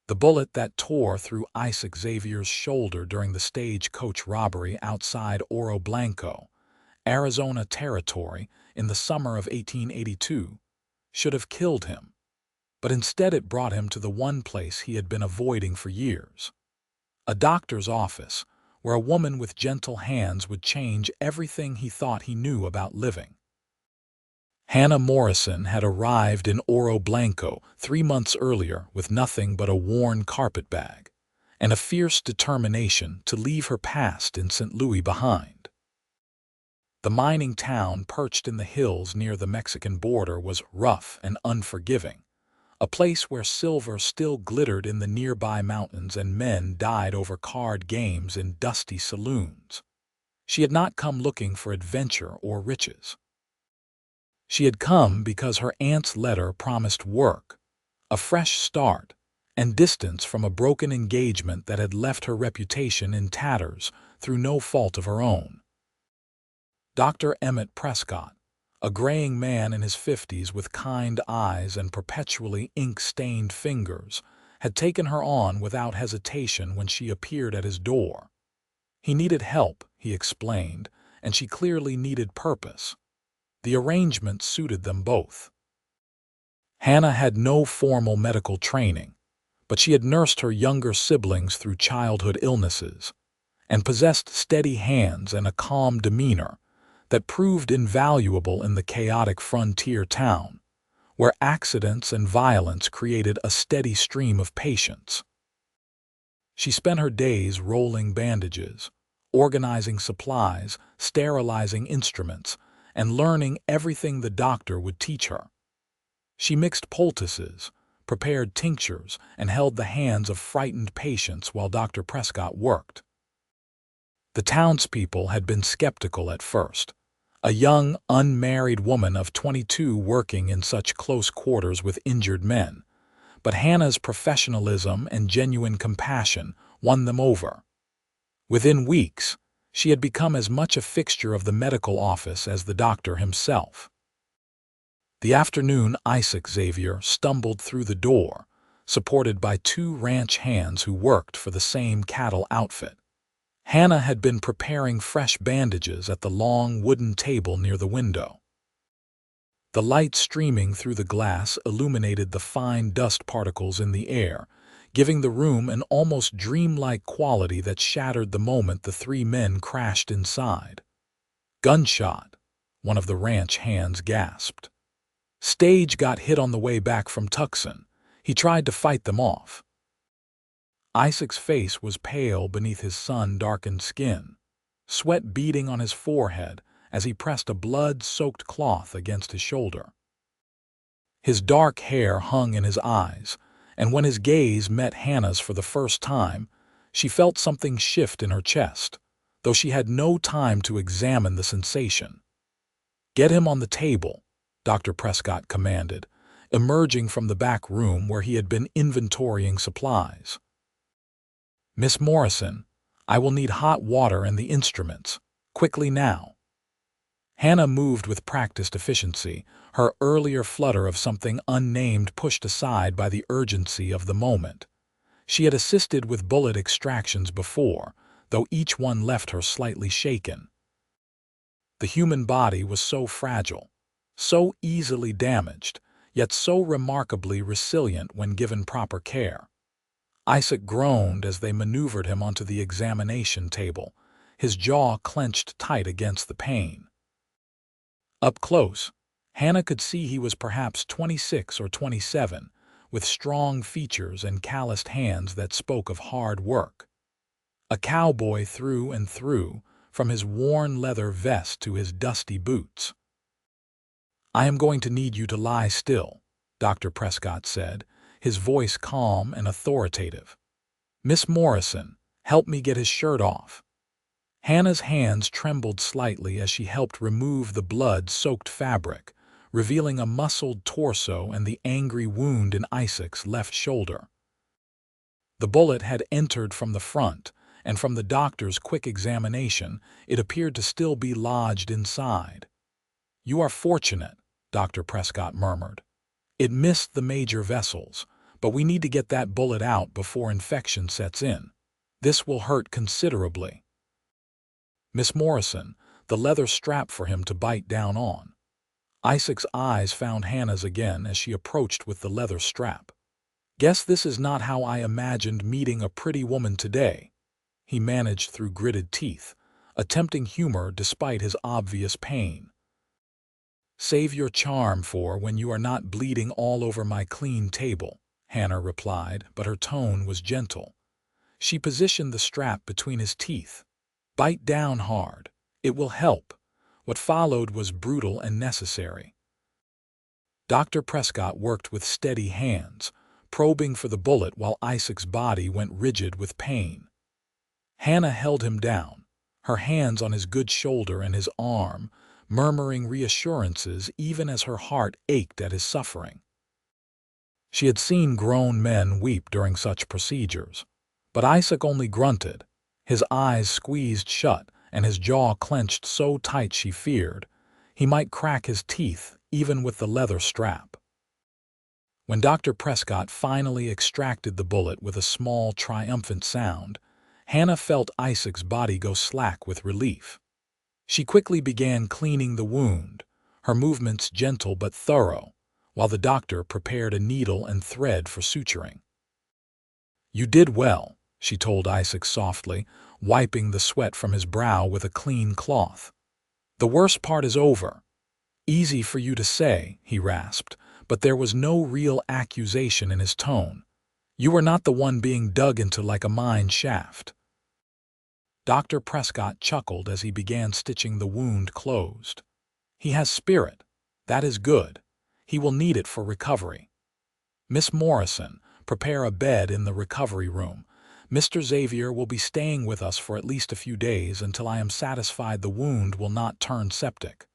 The bullet that tore through Isaac Xavier's shoulder during the stagecoach robbery outside Oro Blanco, Arizona Territory, in the summer of 1882, should have killed him, but instead it brought him to the one place he had been avoiding for years: a doctor's office, where a woman with gentle hands would change everything he thought he knew about living. Hannah Morrison had arrived in Oro Blanco 3 months earlier with nothing but a worn carpetbag and a fierce determination to leave her past in St. Louis behind. The mining town perched in the hills near the Mexican border was rough and unforgiving, a place where silver still glittered in the nearby mountains and men died over card games in dusty saloons. She had not come looking for adventure or riches. She had come because her aunt's letter promised work, a fresh start, and distance from a broken engagement that had left her reputation in tatters through no fault of her own. Dr. Emmett Prescott, a graying man in his 50s with kind eyes and perpetually ink-stained fingers, had taken her on without hesitation when she appeared at his door. He needed help, he explained, and she clearly needed purpose. The arrangement suited them both. Hannah had no formal medical training, but she had nursed her younger siblings through childhood illnesses and possessed steady hands and a calm demeanor that proved invaluable in the chaotic frontier town, where accidents and violence created a steady stream of patients. She spent her days rolling bandages, organizing supplies, sterilizing instruments, and learning everything the doctor would teach her. She mixed poultices, prepared tinctures, and held the hands of frightened patients while Dr. Prescott worked. The townspeople had been skeptical at first. A young, unmarried woman of 22 working in such close quarters with injured men, but Hannah's professionalism and genuine compassion won them over. Within weeks, she had become as much a fixture of the medical office as the doctor himself. The afternoon Isaac Xavier stumbled through the door, supported by 2 ranch hands who worked for the same cattle outfit. Hannah had been preparing fresh bandages at the long wooden table near the window. The light streaming through the glass illuminated the fine dust particles in the air, giving the room an almost dreamlike quality that shattered the moment the 3 men crashed inside. "Gunshot," one of the ranch hands gasped. "Stage got hit on the way back from Tucson. He tried to fight them off." Isaac's face was pale beneath his sun-darkened skin, sweat beading on his forehead as he pressed a blood-soaked cloth against his shoulder. His dark hair hung in his eyes, and when his gaze met Hannah's for the first time, she felt something shift in her chest, though she had no time to examine the sensation. "Get him on the table," Dr. Prescott commanded, emerging from the back room where he had been inventorying supplies. "Miss Morrison, I will need hot water and the instruments. Quickly now." Hannah moved with practiced efficiency, her earlier flutter of something unnamed pushed aside by the urgency of the moment. She had assisted with bullet extractions before, though each one left her slightly shaken. The human body was so fragile, so easily damaged, yet so remarkably resilient when given proper care. Isaac groaned as they maneuvered him onto the examination table, his jaw clenched tight against the pain. Up close, Hannah could see he was perhaps 26 or 27, with strong features and calloused hands that spoke of hard work. A cowboy through and through, from his worn leather vest to his dusty boots. "I am going to need you to lie still," Dr. Prescott said, his voice calm and authoritative. "Miss Morrison, help me get his shirt off." Hannah's hands trembled slightly as she helped remove the blood-soaked fabric, revealing a muscled torso and the angry wound in Isaac's left shoulder. The bullet had entered from the front, and from the doctor's quick examination, it appeared to still be lodged inside. "You are fortunate," Dr. Prescott murmured. "It missed the major vessels, but we need to get that bullet out before infection sets in. This will hurt considerably. Miss Morrison, the leather strap for him to bite down on. Isaac's eyes found Hannah's again as she approached with the leather strap. Guess this is not how I imagined meeting a pretty woman today, he managed through gritted teeth, attempting humor despite his obvious pain. Save your charm for when you are not bleeding all over my clean table, Hannah replied, but her tone was gentle. She positioned the strap between his teeth. Bite down hard. It will help. What followed was brutal and necessary. Dr. Prescott worked with steady hands, probing for the bullet while Isaac's body went rigid with pain. Hannah held him down, her hands on his good shoulder and his arm, murmuring reassurances even as her heart ached at his suffering. She had seen grown men weep during such procedures, but Isaac only grunted, his eyes squeezed shut and his jaw clenched so tight she feared he might crack his teeth even with the leather strap. When Dr. Prescott finally extracted the bullet with a small, triumphant sound, Hannah felt Isaac's body go slack with relief. She quickly began cleaning the wound, her movements gentle but thorough, while the doctor prepared a needle and thread for suturing. "You did well," she told Isaac softly, wiping the sweat from his brow with a clean cloth. "The worst part is over." "Easy for you to say," he rasped, but there was no real accusation in his tone. "You were not the one being dug into like a mine shaft." Dr. Prescott chuckled as he began stitching the wound closed. "He has spirit. That is good. He will need it for recovery. Miss Morrison, prepare a bed in the recovery room. Mr. Xavier will be staying with us for at least a few days until I am satisfied the wound will not turn septic."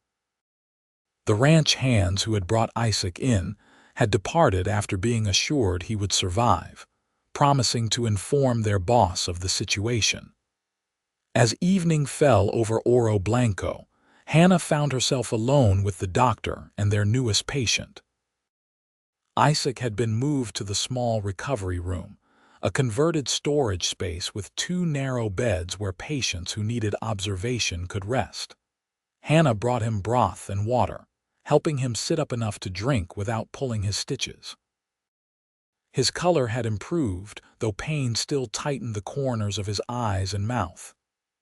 The ranch hands who had brought Isaac in had departed after being assured he would survive, promising to inform their boss of the situation. As evening fell over Oro Blanco, Hannah found herself alone with the doctor and their newest patient. Isaac had been moved to the small recovery room, a converted storage space with 2 narrow beds where patients who needed observation could rest. Hannah brought him broth and water, helping him sit up enough to drink without pulling his stitches. His color had improved, though pain still tightened the corners of his eyes and mouth.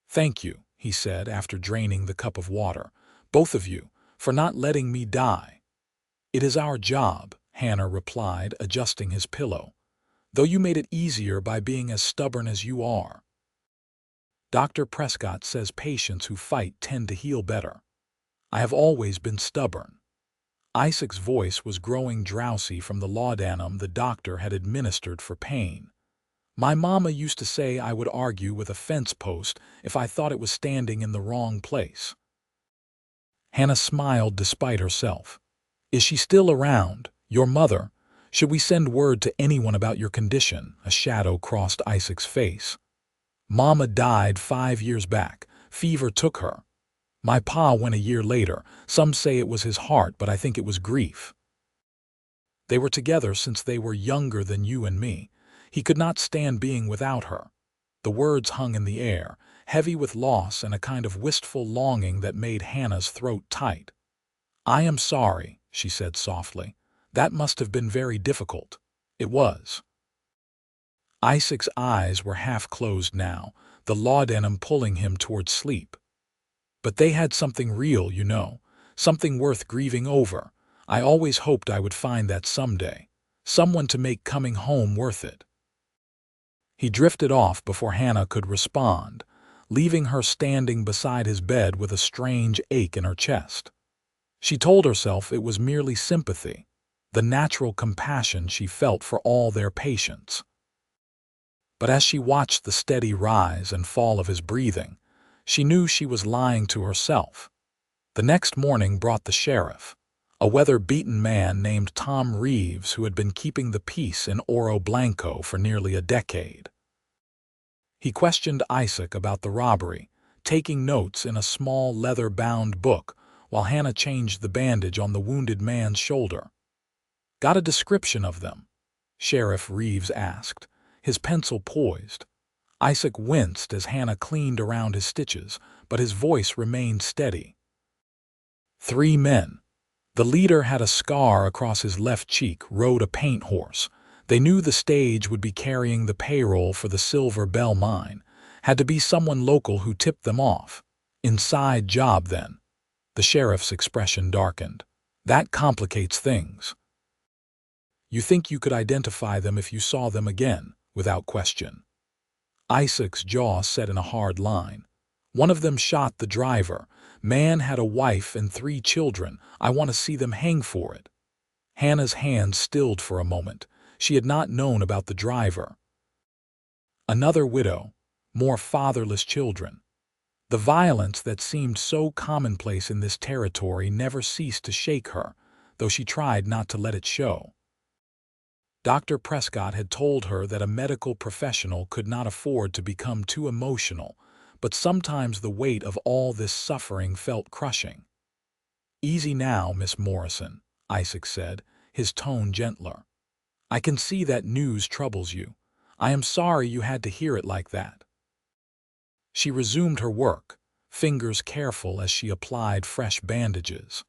"Thank you," he said after draining the cup of water, "both of you, for not letting me die." "It is our job," Hannah replied, adjusting his pillow, "though you made it easier by being as stubborn as you are. Dr. Prescott says patients who fight tend to heal better. I have always been stubborn." Isaac's voice was growing drowsy from the laudanum the doctor had administered for pain. "My mama used to say I would argue with a fence post if I thought it was standing in the wrong place." Hannah smiled despite herself. "Is she still around? Your mother? Should we send word to anyone about your condition?" A shadow crossed Isaac's face. "Mama died 5 years back. Fever took her. My pa went a year later. Some say it was his heart, but I think it was grief. They were together since they were younger than you and me. He could not stand being without her." The words hung in the air, heavy with loss and a kind of wistful longing that made Hannah's throat tight. "I am sorry," she said softly. "That must have been very difficult." It was. Isaac's eyes were half closed now, the laudanum pulling him toward sleep. "But they had something real, you know, something worth grieving over. I always hoped I would find that someday. Someone to make coming home worth it." He drifted off before Hannah could respond, leaving her standing beside his bed with a strange ache in her chest. She told herself it was merely sympathy, the natural compassion she felt for all their patients. But as she watched the steady rise and fall of his breathing, she knew she was lying to herself. The next morning brought the sheriff, a weather-beaten man named Tom Reeves who had been keeping the peace in Oro Blanco for nearly a decade. He questioned Isaac about the robbery, taking notes in a small leather-bound book while Hannah changed the bandage on the wounded man's shoulder. "Got a description of them?" Sheriff Reeves asked, his pencil poised. Isaac winced as Hannah cleaned around his stitches, but his voice remained steady. 3 men. The leader had a scar across his left cheek, rode a paint horse. They knew the stage would be carrying the payroll for the Silver Bell mine. Had to be someone local who tipped them off. Inside job, then. The sheriff's expression darkened. That complicates things. You think you could identify them if you saw them again, without question? Isaac's jaw set in a hard line. One of them shot the driver. Man had a wife and 3 children. I want to see them hang for it. Hannah's hands stilled for a moment. She had not known about the driver. Another widow, more fatherless children. The violence that seemed so commonplace in this territory never ceased to shake her, though she tried not to let it show. Dr. Prescott had told her that a medical professional could not afford to become too emotional, but sometimes the weight of all this suffering felt crushing. "Easy now, Miss Morrison," Isaac said, his tone gentler. "I can see that news troubles you. I am sorry you had to hear it like that." She resumed her work, fingers careful as she applied fresh bandages.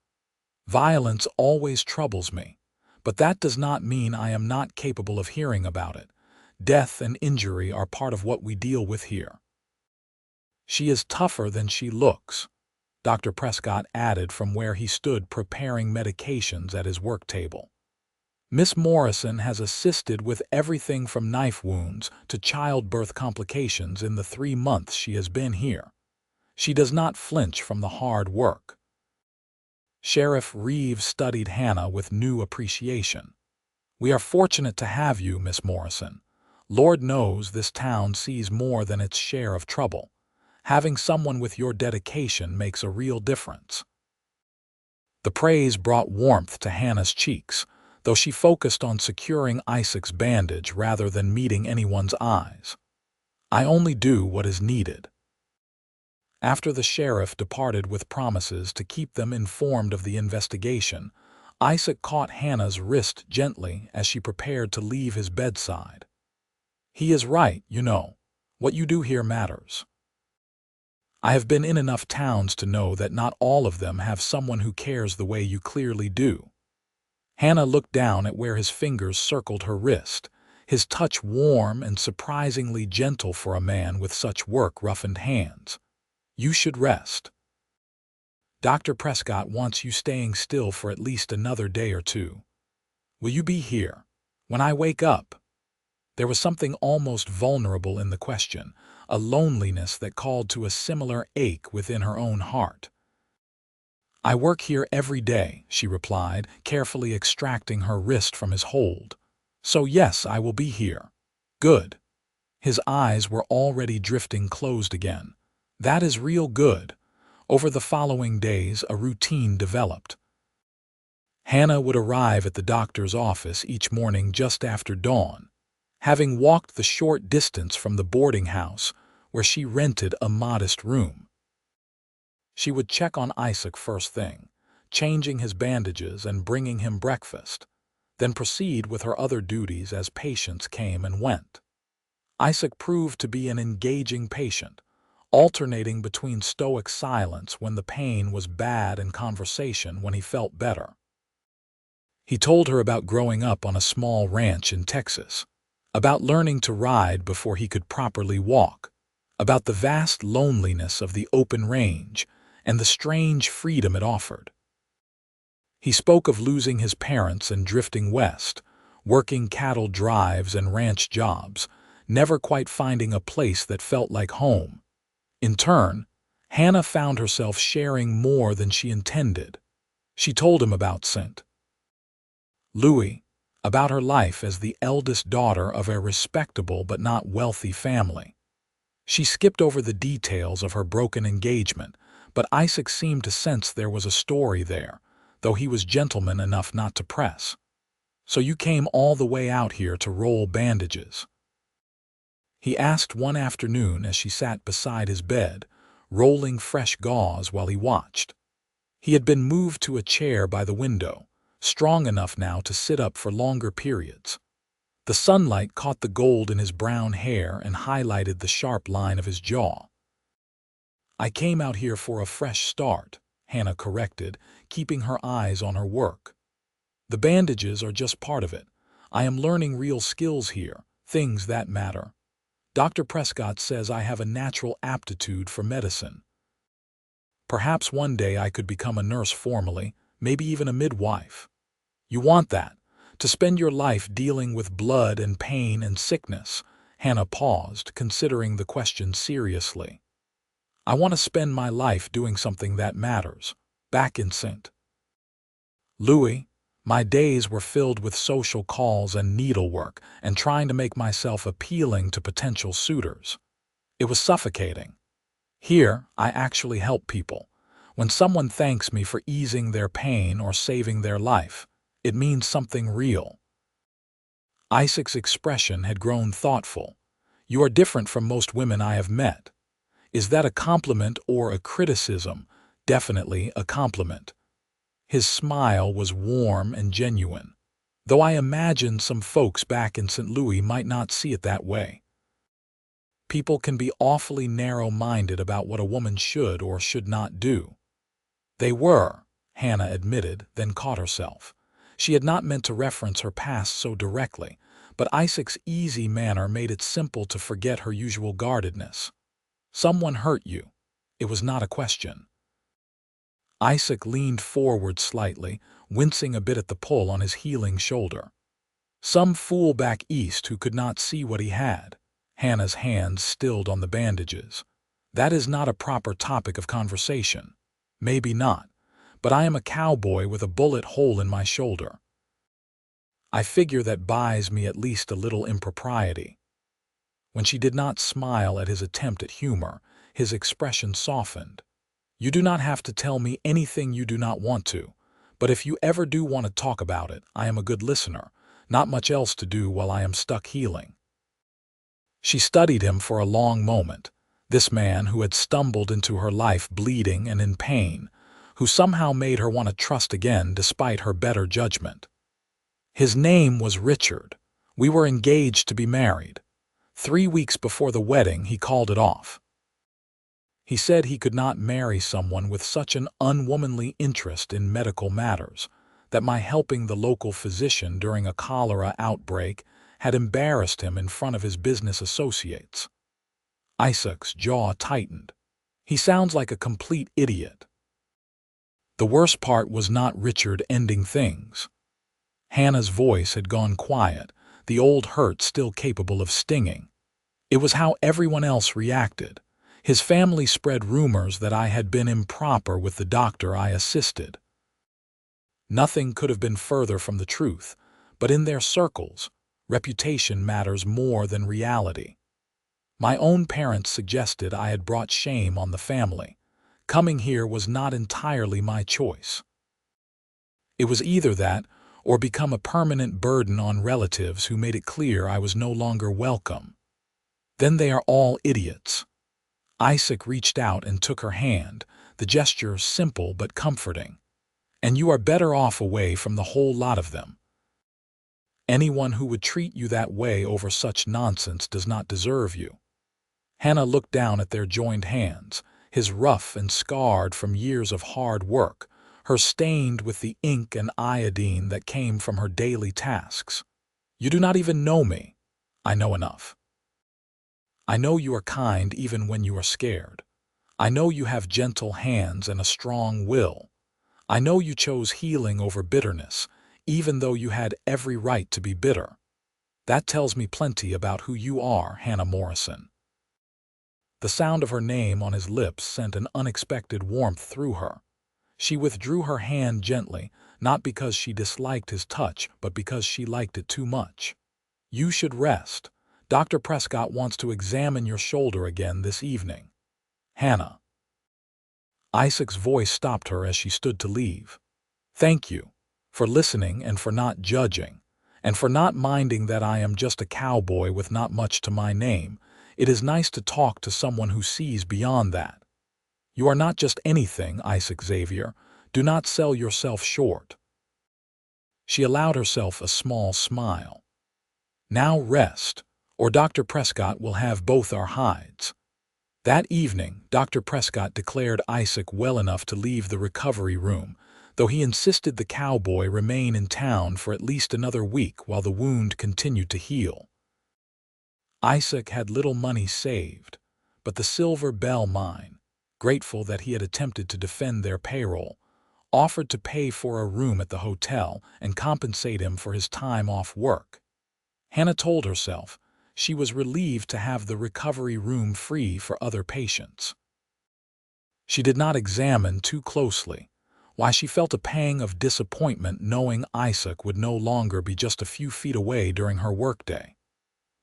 "Violence always troubles me, but that does not mean I am not capable of hearing about it. Death and injury are part of what we deal with here." "She is tougher than she looks," Dr. Prescott added from where he stood preparing medications at his work table. "Miss Morrison has assisted with everything from knife wounds to childbirth complications in the 3 months she has been here. She does not flinch from the hard work." Sheriff Reeves studied Hannah with new appreciation. "We are fortunate to have you, Miss Morrison. Lord knows this town sees more than its share of trouble. Having someone with your dedication makes a real difference." The praise brought warmth to Hannah's cheeks, though she focused on securing Isaac's bandage rather than meeting anyone's eyes. "I only do what is needed." After the sheriff departed with promises to keep them informed of the investigation, Isaac caught Hannah's wrist gently as she prepared to leave his bedside. "He is right, you know. What you do here matters. I have been in enough towns to know that not all of them have someone who cares the way you clearly do." Hannah looked down at where his fingers circled her wrist, his touch warm and surprisingly gentle for a man with such work-roughened hands. "You should rest. Dr. Prescott wants you staying still for at least another day or 2. Will you be here when I wake up?" There was something almost vulnerable in the question, a loneliness that called to a similar ache within her own heart. "I work here every day," she replied, carefully extracting her wrist from his hold. "So yes, I will be here." "Good." His eyes were already drifting closed again. "That is real good." Over the following days, a routine developed. Hannah would arrive at the doctor's office each morning just after dawn, having walked the short distance from the boarding house where she rented a modest room. She would check on Isaac first thing, changing his bandages and bringing him breakfast, then proceed with her other duties as patients came and went. Isaac proved to be an engaging patient, alternating between stoic silence when the pain was bad and conversation when he felt better. He told her about growing up on a small ranch in Texas, about learning to ride before he could properly walk, about the vast loneliness of the open range and the strange freedom it offered. He spoke of losing his parents and drifting west, working cattle drives and ranch jobs, never quite finding a place that felt like home. In turn, Hannah found herself sharing more than she intended. She told him about St. Louis, about her life as the eldest daughter of a respectable but not wealthy family. She skipped over the details of her broken engagement, but Isaac seemed to sense there was a story there, though he was gentleman enough not to press. "So you came all the way out here to roll bandages?" he asked one afternoon as she sat beside his bed, rolling fresh gauze while he watched. He had been moved to a chair by the window, strong enough now to sit up for longer periods. The sunlight caught the gold in his brown hair and highlighted the sharp line of his jaw. "I came out here for a fresh start," Hannah corrected, keeping her eyes on her work. "The bandages are just part of it. I am learning real skills here, things that matter. Dr. Prescott says I have a natural aptitude for medicine. Perhaps one day I could become a nurse formally, maybe even a midwife." "You want that? To spend your life dealing with blood and pain and sickness?" Hannah paused, considering the question seriously. "I want to spend my life doing something that matters, back in St. Louis. My days were filled with social calls and needlework and trying to make myself appealing to potential suitors. It was suffocating. Here, I actually help people. When someone thanks me for easing their pain or saving their life, it means something real." Isaac's expression had grown thoughtful. "You are different from most women I have met. Is that a compliment or a criticism?" "Definitely a compliment." His smile was warm and genuine, though I imagine some folks back in St. Louis might not see it that way. People can be awfully narrow-minded about what a woman should or should not do. They were, Hannah admitted, then caught herself. She had not meant to reference her past so directly, but Isaac's easy manner made it simple to forget her usual guardedness. "Someone hurt you. It was not a question." Isaac leaned forward slightly, wincing a bit at the pull on his healing shoulder. "Some fool back east who could not see what he had." Hannah's hands stilled on the bandages. "That is not a proper topic of conversation." "Maybe not, but I am a cowboy with a bullet hole in my shoulder. I figure that buys me at least a little impropriety." When she did not smile at his attempt at humor, his expression softened. "You do not have to tell me anything you do not want to, but if you ever do want to talk about it, I am a good listener. Not much else to do while I am stuck healing." She studied him for a long moment, this man who had stumbled into her life bleeding and in pain, who somehow made her want to trust again despite her better judgment. "His name was Richard. We were engaged to be married. 3 weeks before the wedding, he called it off. He said he could not marry someone with such an unwomanly interest in medical matters, that my helping the local physician during a cholera outbreak had embarrassed him in front of his business associates." Isaac's jaw tightened. "He sounds like a complete idiot." The worst part was not Richard ending things. Hannah's voice had gone quiet, the old hurt still capable of stinging. It was how everyone else reacted. His family spread rumors that I had been improper with the doctor I assisted. Nothing could have been further from the truth, but in their circles, reputation matters more than reality. My own parents suggested I had brought shame on the family. Coming here was not entirely my choice. It was either that or become a permanent burden on relatives who made it clear I was no longer welcome. Then they are all idiots. Isaac reached out and took her hand, the gesture simple but comforting. "And you are better off away from the whole lot of them. Anyone who would treat you that way over such nonsense does not deserve you." Hannah looked down at their joined hands, his rough and scarred from years of hard work, her stained with the ink and iodine that came from her daily tasks. "You do not even know me." "I know enough. I know you are kind even when you are scared. I know you have gentle hands and a strong will. I know you chose healing over bitterness, even though you had every right to be bitter. That tells me plenty about who you are, Hannah Morrison." The sound of her name on his lips sent an unexpected warmth through her. She withdrew her hand gently, not because she disliked his touch, but because she liked it too much. "You should rest. Dr. Prescott wants to examine your shoulder again this evening." "Hannah." Isaac's voice stopped her as she stood to leave. "Thank you for listening and for not judging, and for not minding that I am just a cowboy with not much to my name. It is nice to talk to someone who sees beyond that. You are not just anything, Isaac Xavier. Do not sell yourself short." She allowed herself a small smile. Now rest, or Dr. Prescott will have both our hides." That evening, Dr. Prescott declared Isaac well enough to leave the recovery room, though he insisted the cowboy remain in town for at least another week while the wound continued to heal. Isaac had little money saved, but the Silver Bell Mine, grateful that he had attempted to defend their payroll, offered to pay for a room at the hotel and compensate him for his time off work. Hannah told herself she was relieved to have the recovery room free for other patients. She did not examine too closely why she felt a pang of disappointment knowing Isaac would no longer be just a few feet away during her workday.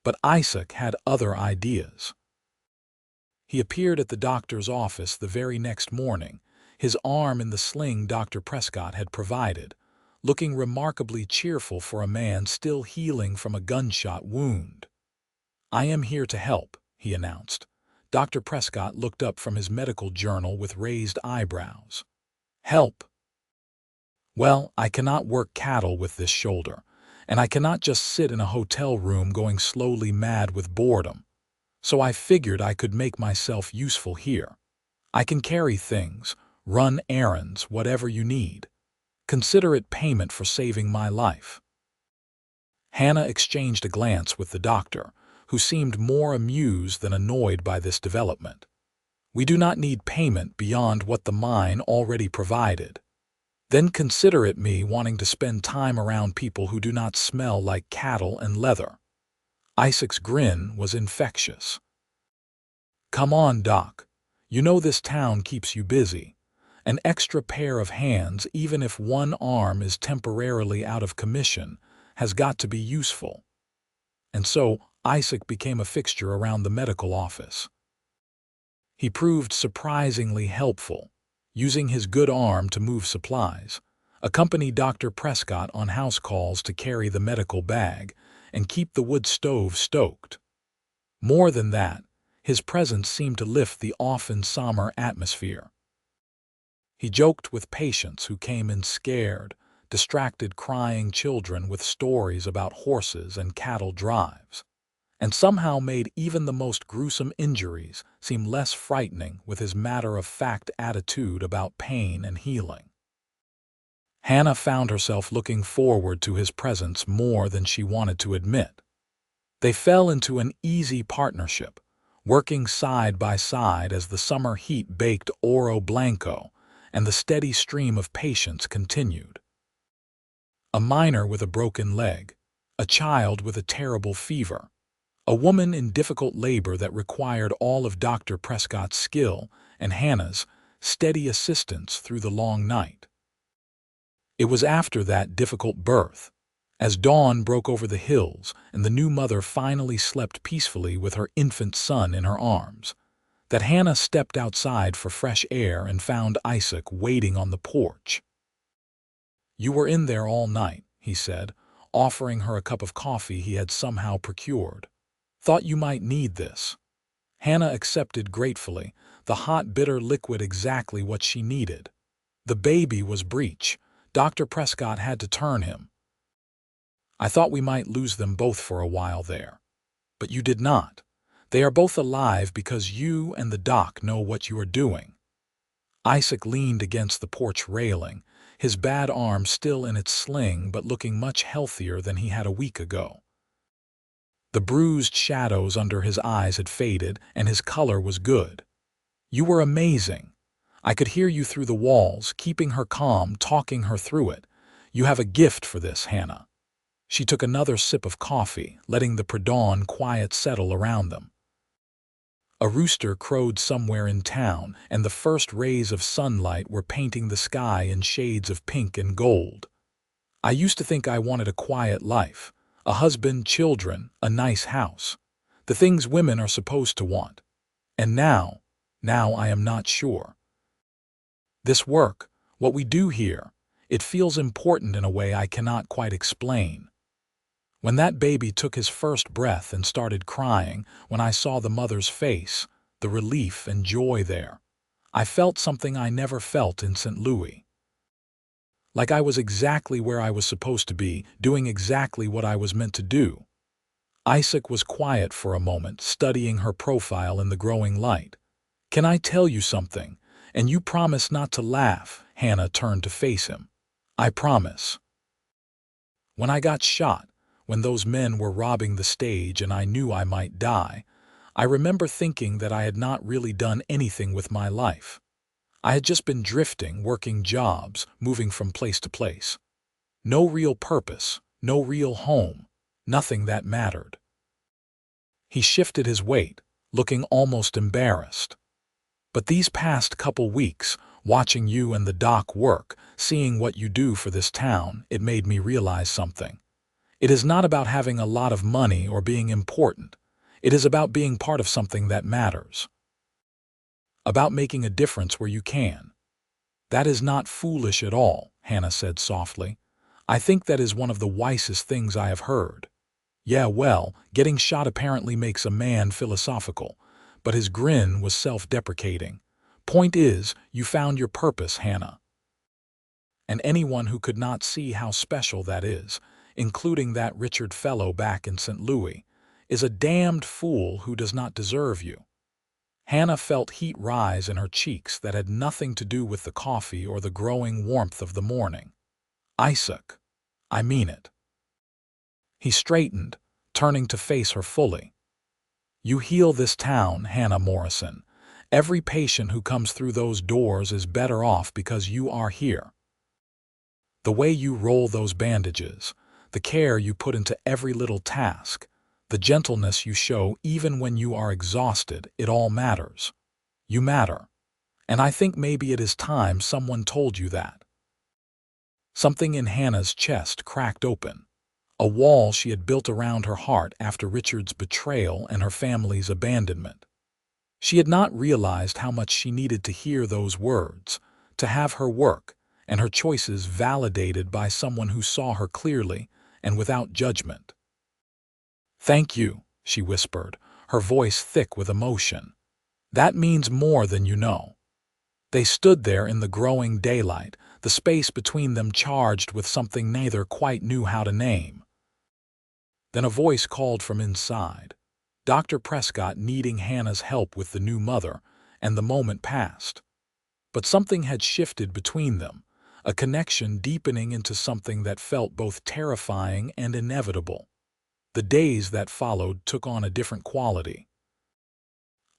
But Isaac had other ideas. He appeared at the doctor's office the very next morning, his arm in the sling Dr. Prescott had provided, looking remarkably cheerful for a man still healing from a gunshot wound. "I am here to help," he announced. Dr. Prescott looked up from his medical journal with raised eyebrows. "Help? Well, I cannot work cattle with this shoulder, and I cannot just sit in a hotel room going slowly mad with boredom. So I figured I could make myself useful here. I can carry things, run errands, whatever you need. Consider it payment for saving my life." Hannah exchanged a glance with the doctor, who seemed more amused than annoyed by this development. "We do not need payment beyond what the mine already provided. Then consider it me wanting to spend time around people who do not smell like cattle and leather." Isaac's grin was infectious. "Come on, Doc. You know this town keeps you busy. An extra pair of hands, even if one arm is temporarily out of commission, has got to be useful." And so Isaac became a fixture around the medical office. He proved surprisingly helpful, using his good arm to move supplies, accompany Dr. Prescott on house calls to carry the medical bag, and keep the wood stove stoked. More than that, his presence seemed to lift the often somber atmosphere. He joked with patients who came in scared, distracted crying children with stories about horses and cattle drives, and somehow made even the most gruesome injuries seem less frightening with his matter-of-fact attitude about pain and healing. Hannah found herself looking forward to his presence more than she wanted to admit. They fell into an easy partnership, working side by side as the summer heat baked Oro Blanco and the steady stream of patients continued. A miner with a broken leg, a child with a terrible fever, a woman in difficult labor that required all of Dr. Prescott's skill and Hannah's steady assistance through the long night. It was after that difficult birth, as dawn broke over the hills and the new mother finally slept peacefully with her infant son in her arms, that Hannah stepped outside for fresh air and found Isaac waiting on the porch. "You were in there all night," he said, offering her a cup of coffee he had somehow procured. "Thought you might need this." Hannah accepted gratefully, the hot, bitter liquid exactly what she needed. The baby was breech. Dr. Prescott had to turn him. "I thought we might lose them both for a while there. But you did not. They are both alive because you and the doc know what you are doing." Isaac leaned against the porch railing, his bad arm still in its sling but looking much healthier than he had a week ago. The bruised shadows under his eyes had faded, and his color was good. "You were amazing. I could hear you through the walls, keeping her calm, talking her through it. You have a gift for this, Hannah." She took another sip of coffee, letting the pre-dawn quiet settle around them. A rooster crowed somewhere in town, and the first rays of sunlight were painting the sky in shades of pink and gold. "I used to think I wanted a quiet life, a husband, children, a nice house, the things women are supposed to want. And now I am not sure. This work, what we do here, it feels important in a way I cannot quite explain. When that baby took his first breath and started crying, when I saw the mother's face, the relief and joy there, I felt something I never felt in St. Louis. Like I was exactly where I was supposed to be, doing exactly what I was meant to do. Isaac was quiet for a moment, studying her profile in the growing light. "Can I tell you something? And you promise not to laugh." Hannah turned to face him. "I promise. When I got shot, when those men were robbing the stage and I knew I might die, I remember thinking that I had not really done anything with my life. I had just been drifting, working jobs, moving from place to place. No real purpose, no real home, nothing that mattered." He shifted his weight, looking almost embarrassed. "But these past couple weeks, watching you and the doc work, seeing what you do for this town, it made me realize something. It is not about having a lot of money or being important. It is about being part of something that matters. About making a difference where you can." "That is not foolish at all," Hannah said softly. "I think that is one of the wisest things I have heard." "Yeah, well, getting shot apparently makes a man philosophical," but his grin was self-deprecating. "Point is, you found your purpose, Hannah. And anyone who could not see how special that is, including that Richard fellow back in St. Louis, is a damned fool who does not deserve you." Hannah felt heat rise in her cheeks that had nothing to do with the coffee or the growing warmth of the morning. "Isaac, I mean it." He straightened, turning to face her fully. "You heal this town, Hannah Morrison. Every patient who comes through those doors is better off because you are here. The way you roll those bandages, the care you put into every little task, the gentleness you show even when you are exhausted, it all matters. You matter. And I think maybe it is time someone told you that." Something in Hannah's chest cracked open. A wall she had built around her heart after Richard's betrayal and her family's abandonment. She had not realized how much she needed to hear those words, to have her work and her choices validated by someone who saw her clearly and without judgment. "Thank you," she whispered, her voice thick with emotion. "That means more than you know." They stood there in the growing daylight, the space between them charged with something neither quite knew how to name. Then a voice called from inside, Dr. Prescott needing Hannah's help with the new mother, and the moment passed. But something had shifted between them, a connection deepening into something that felt both terrifying and inevitable. The days that followed took on a different quality.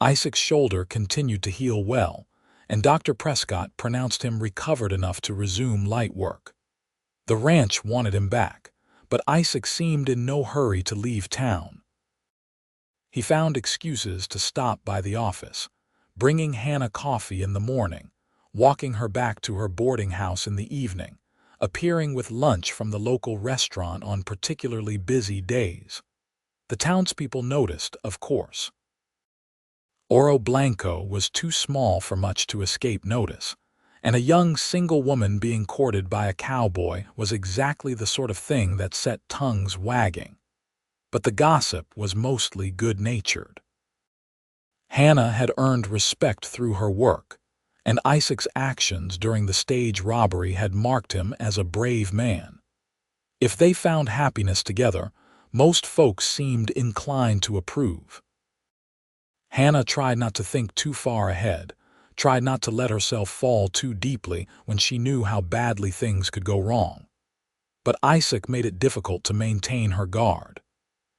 Isaac's shoulder continued to heal well, and Dr. Prescott pronounced him recovered enough to resume light work. The ranch wanted him back, but Isaac seemed in no hurry to leave town. He found excuses to stop by the office, bringing Hannah coffee in the morning, walking her back to her boarding house in the evening, appearing with lunch from the local restaurant on particularly busy days. The townspeople noticed, of course. Oro Blanco was too small for much to escape notice, and a young single woman being courted by a cowboy was exactly the sort of thing that set tongues wagging. But the gossip was mostly good-natured. Hannah had earned respect through her work, and Isaac's actions during the stage robbery had marked him as a brave man. If they found happiness together, most folks seemed inclined to approve. Hannah tried not to think too far ahead, tried not to let herself fall too deeply when she knew how badly things could go wrong. But Isaac made it difficult to maintain her guard.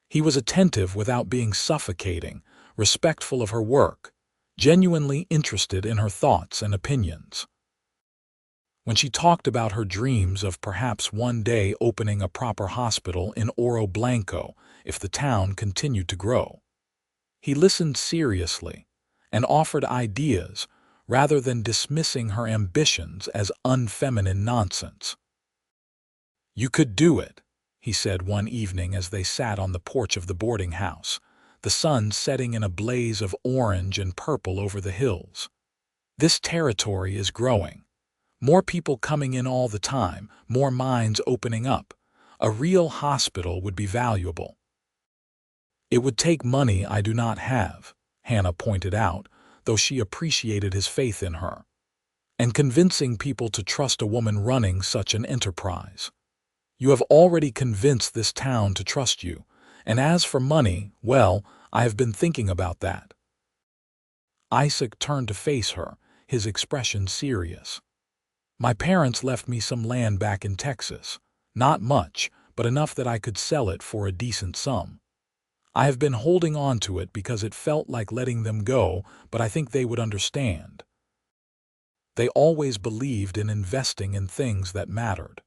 He was attentive without being suffocating, respectful of her work, genuinely interested in her thoughts and opinions. When she talked about her dreams of perhaps one day opening a proper hospital in Oro Blanco if the town continued to grow, he listened seriously and offered ideas rather than dismissing her ambitions as unfeminine nonsense. "You could do it," he said one evening as they sat on the porch of the boarding house, the sun setting in a blaze of orange and purple over the hills. "This territory is growing. More people coming in all the time, more minds opening up. A real hospital would be valuable." "It would take money I do not have," Hannah pointed out, though she appreciated his faith in her. "And convincing people to trust a woman running such an enterprise. You have already convinced this town to trust you, And as for money, well, I have been thinking about that." Isaac turned to face her, his expression serious. "My parents left me some land back in Texas. Not much, but enough that I could sell it for a decent sum. I have been holding on to it because it felt like letting them go, but I think they would understand. They always believed in investing in things that mattered."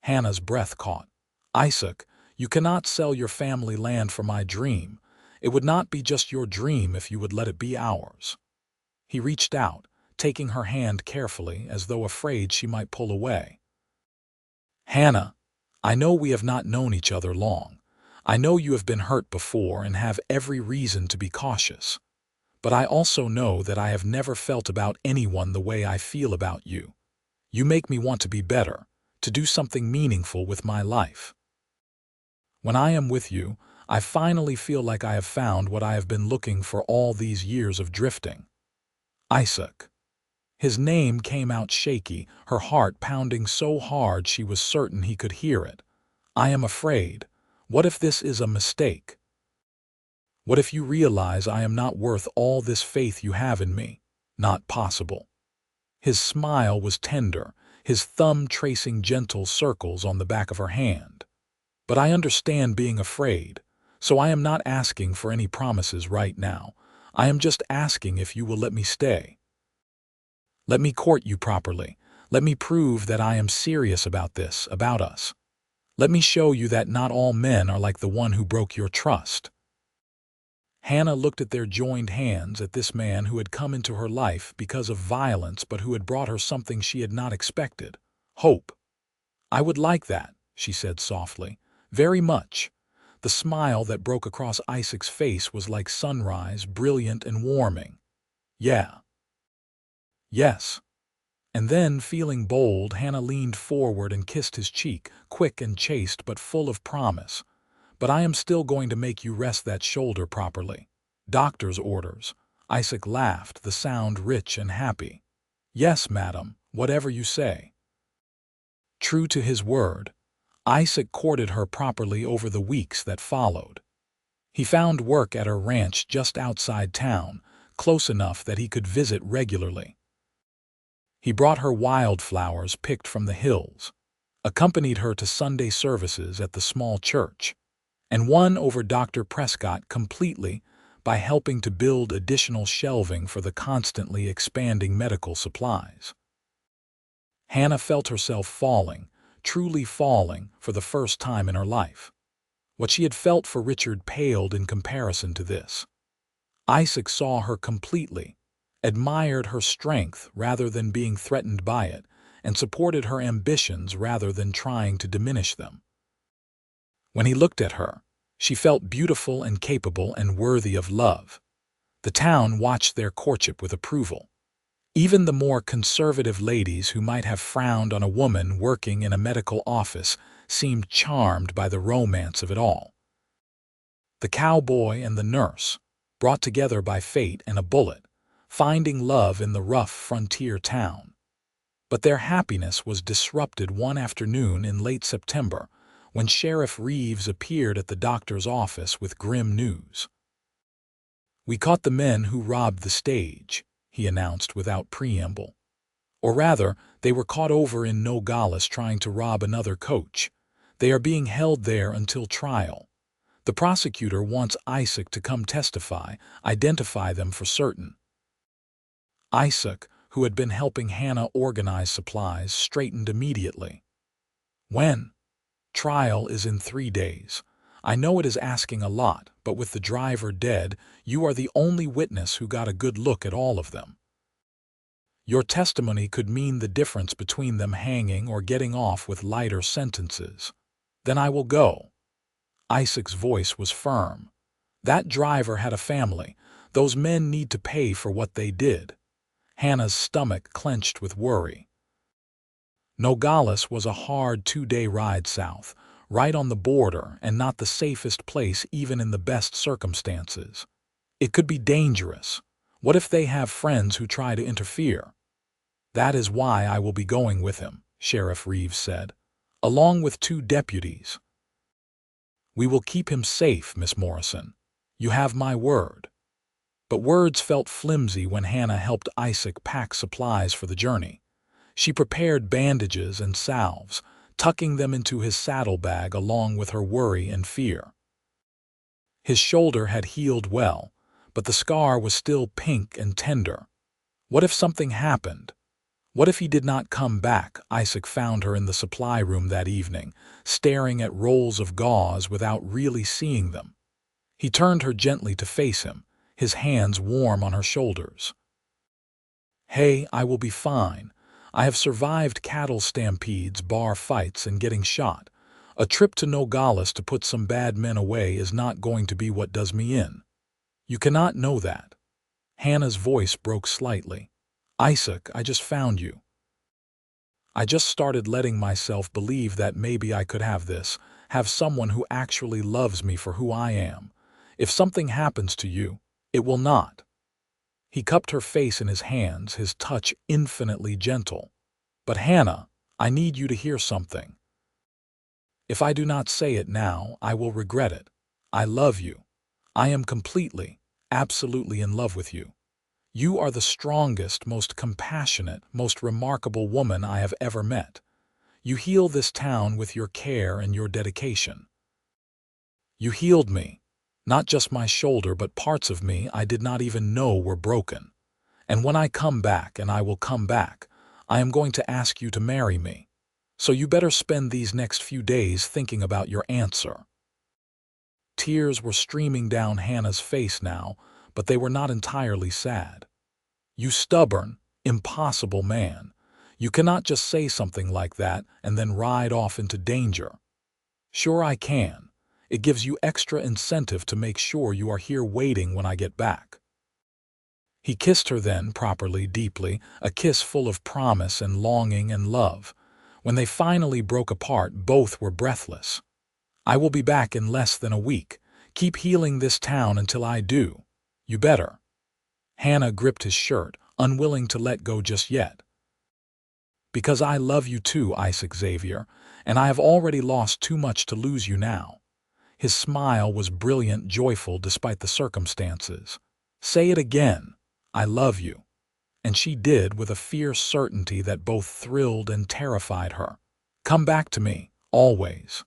Hannah's breath caught. "Isaac, you cannot sell your family land for my dream. It would not be just your dream if you would let it be ours." He reached out, taking her hand carefully as though afraid she might pull away. "Hannah, I know we have not known each other long. I know you have been hurt before and have every reason to be cautious. But I also know that I have never felt about anyone the way I feel about you. You make me want to be better, to do something meaningful with my life. When I am with you, I finally feel like I have found what I have been looking for all these years of drifting." Isaac. His name came out shaky, her heart pounding so hard she was certain he could hear it. "I am afraid. What if this is a mistake? What if you realize I am not worth all this faith you have in me? Not possible." His smile was tender, his thumb tracing gentle circles on the back of her hand. "But I understand being afraid, so I am not asking for any promises right now. I am just asking if you will let me stay. Let me court you properly. Let me prove that I am serious about this, about us. Let me show you that not all men are like the one who broke your trust." Hannah looked at their joined hands, at this man who had come into her life because of violence but who had brought her something she had not expected: hope. "I would like that," she said softly. "Very much." The smile that broke across Isaac's face was like sunrise, brilliant and warming. "Yeah. Yes." And then, feeling bold, Hannah leaned forward and kissed his cheek, quick and chaste but full of promise. "But I am still going to make you rest that shoulder properly. Doctor's orders." Isaac laughed, the sound rich and happy. "Yes, madam, whatever you say." True to his word, Isaac courted her properly over the weeks that followed. He found work at her ranch just outside town, close enough that he could visit regularly. He brought her wildflowers picked from the hills, accompanied her to Sunday services at the small church, and won over Dr. Prescott completely by helping to build additional shelving for the constantly expanding medical supplies. Hannah felt herself falling, truly falling, for the first time in her life. What she had felt for Richard paled in comparison to this. Isaac saw her completely, admired her strength rather than being threatened by it, and supported her ambitions rather than trying to diminish them. When he looked at her, she felt beautiful and capable and worthy of love. The town watched their courtship with approval. Even the more conservative ladies who might have frowned on a woman working in a medical office seemed charmed by the romance of it all. The cowboy and the nurse, brought together by fate and a bullet, finding love in the rough frontier town. But their happiness was disrupted one afternoon in late September when Sheriff Reeves appeared at the doctor's office with grim news. "We caught the men who robbed the stage," he announced without preamble. "Or rather, they were caught over in Nogales trying to rob another coach. They are being held there until trial. The prosecutor wants Isaac to come testify, identify them for certain." Isaac, who had been helping Hannah organize supplies, straightened immediately. "When?" "Trial is in 3 days. I know it is asking a lot, but with the driver dead, you are the only witness who got a good look at all of them. Your testimony could mean the difference between them hanging or getting off with lighter sentences. Then I will go." Isaac's voice was firm. "That driver had a family. Those men need to pay for what they did." Hannah's stomach clenched with worry. Nogales was a hard 2-day ride south, right on the border and not the safest place even in the best circumstances. It could be dangerous. What if they have friends who try to interfere? "That is why I will be going with him," Sheriff Reeves said, "along with 2 deputies. We will keep him safe, Miss Morrison. You have my word." But words felt flimsy when Hannah helped Isaac pack supplies for the journey. She prepared bandages and salves, tucking them into his saddlebag along with her worry and fear. His shoulder had healed well, but the scar was still pink and tender. What if something happened? What if he did not come back? Isaac found her in the supply room that evening, staring at rolls of gauze without really seeing them. He turned her gently to face him, his hands warm on her shoulders. "Hey, I will be fine. I have survived cattle stampedes, bar fights, and getting shot. A trip to Nogales to put some bad men away is not going to be what does me in. You cannot know that." Hannah's voice broke slightly. "Isaac, I just found you. I just started letting myself believe that maybe I could have this, have someone who actually loves me for who I am. If something happens to you, it will not." He cupped her face in his hands, his touch infinitely gentle. "But Hannah, I need you to hear something. If I do not say it now, I will regret it. I love you. I am completely, absolutely in love with you. You are the strongest, most compassionate, most remarkable woman I have ever met. You heal this town with your care and your dedication. You healed me, not just my shoulder, but parts of me I did not even know were broken. And when I come back, and I will come back, I am going to ask you to marry me. So you better spend these next few days thinking about your answer." Tears were streaming down Hannah's face now, but they were not entirely sad. "You stubborn, impossible man. You cannot just say something like that and then ride off into danger." "Sure I can. It gives you extra incentive to make sure you are here waiting when I get back." He kissed her then, properly, deeply, a kiss full of promise and longing and love. When they finally broke apart, both were breathless. "I will be back in less than a week. Keep healing this town until I do. You better." Hannah gripped his shirt, unwilling to let go just yet. "Because I love you too, Isaac Xavier, and I have already lost too much to lose you now." His smile was brilliant, joyful despite the circumstances. "Say it again. I love you." And she did, with a fierce certainty that both thrilled and terrified her. "Come back to me, always."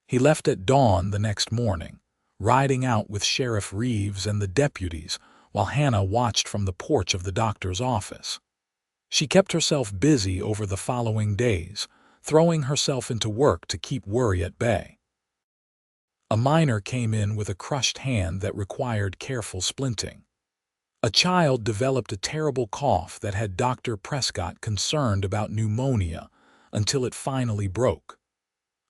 He left at dawn the next morning, riding out with Sheriff Reeves and the deputies, while Hannah watched from the porch of the doctor's office. She kept herself busy over the following days, throwing herself into work to keep worry at bay. A miner came in with a crushed hand that required careful splinting. A child developed a terrible cough that had Dr. Prescott concerned about pneumonia until it finally broke.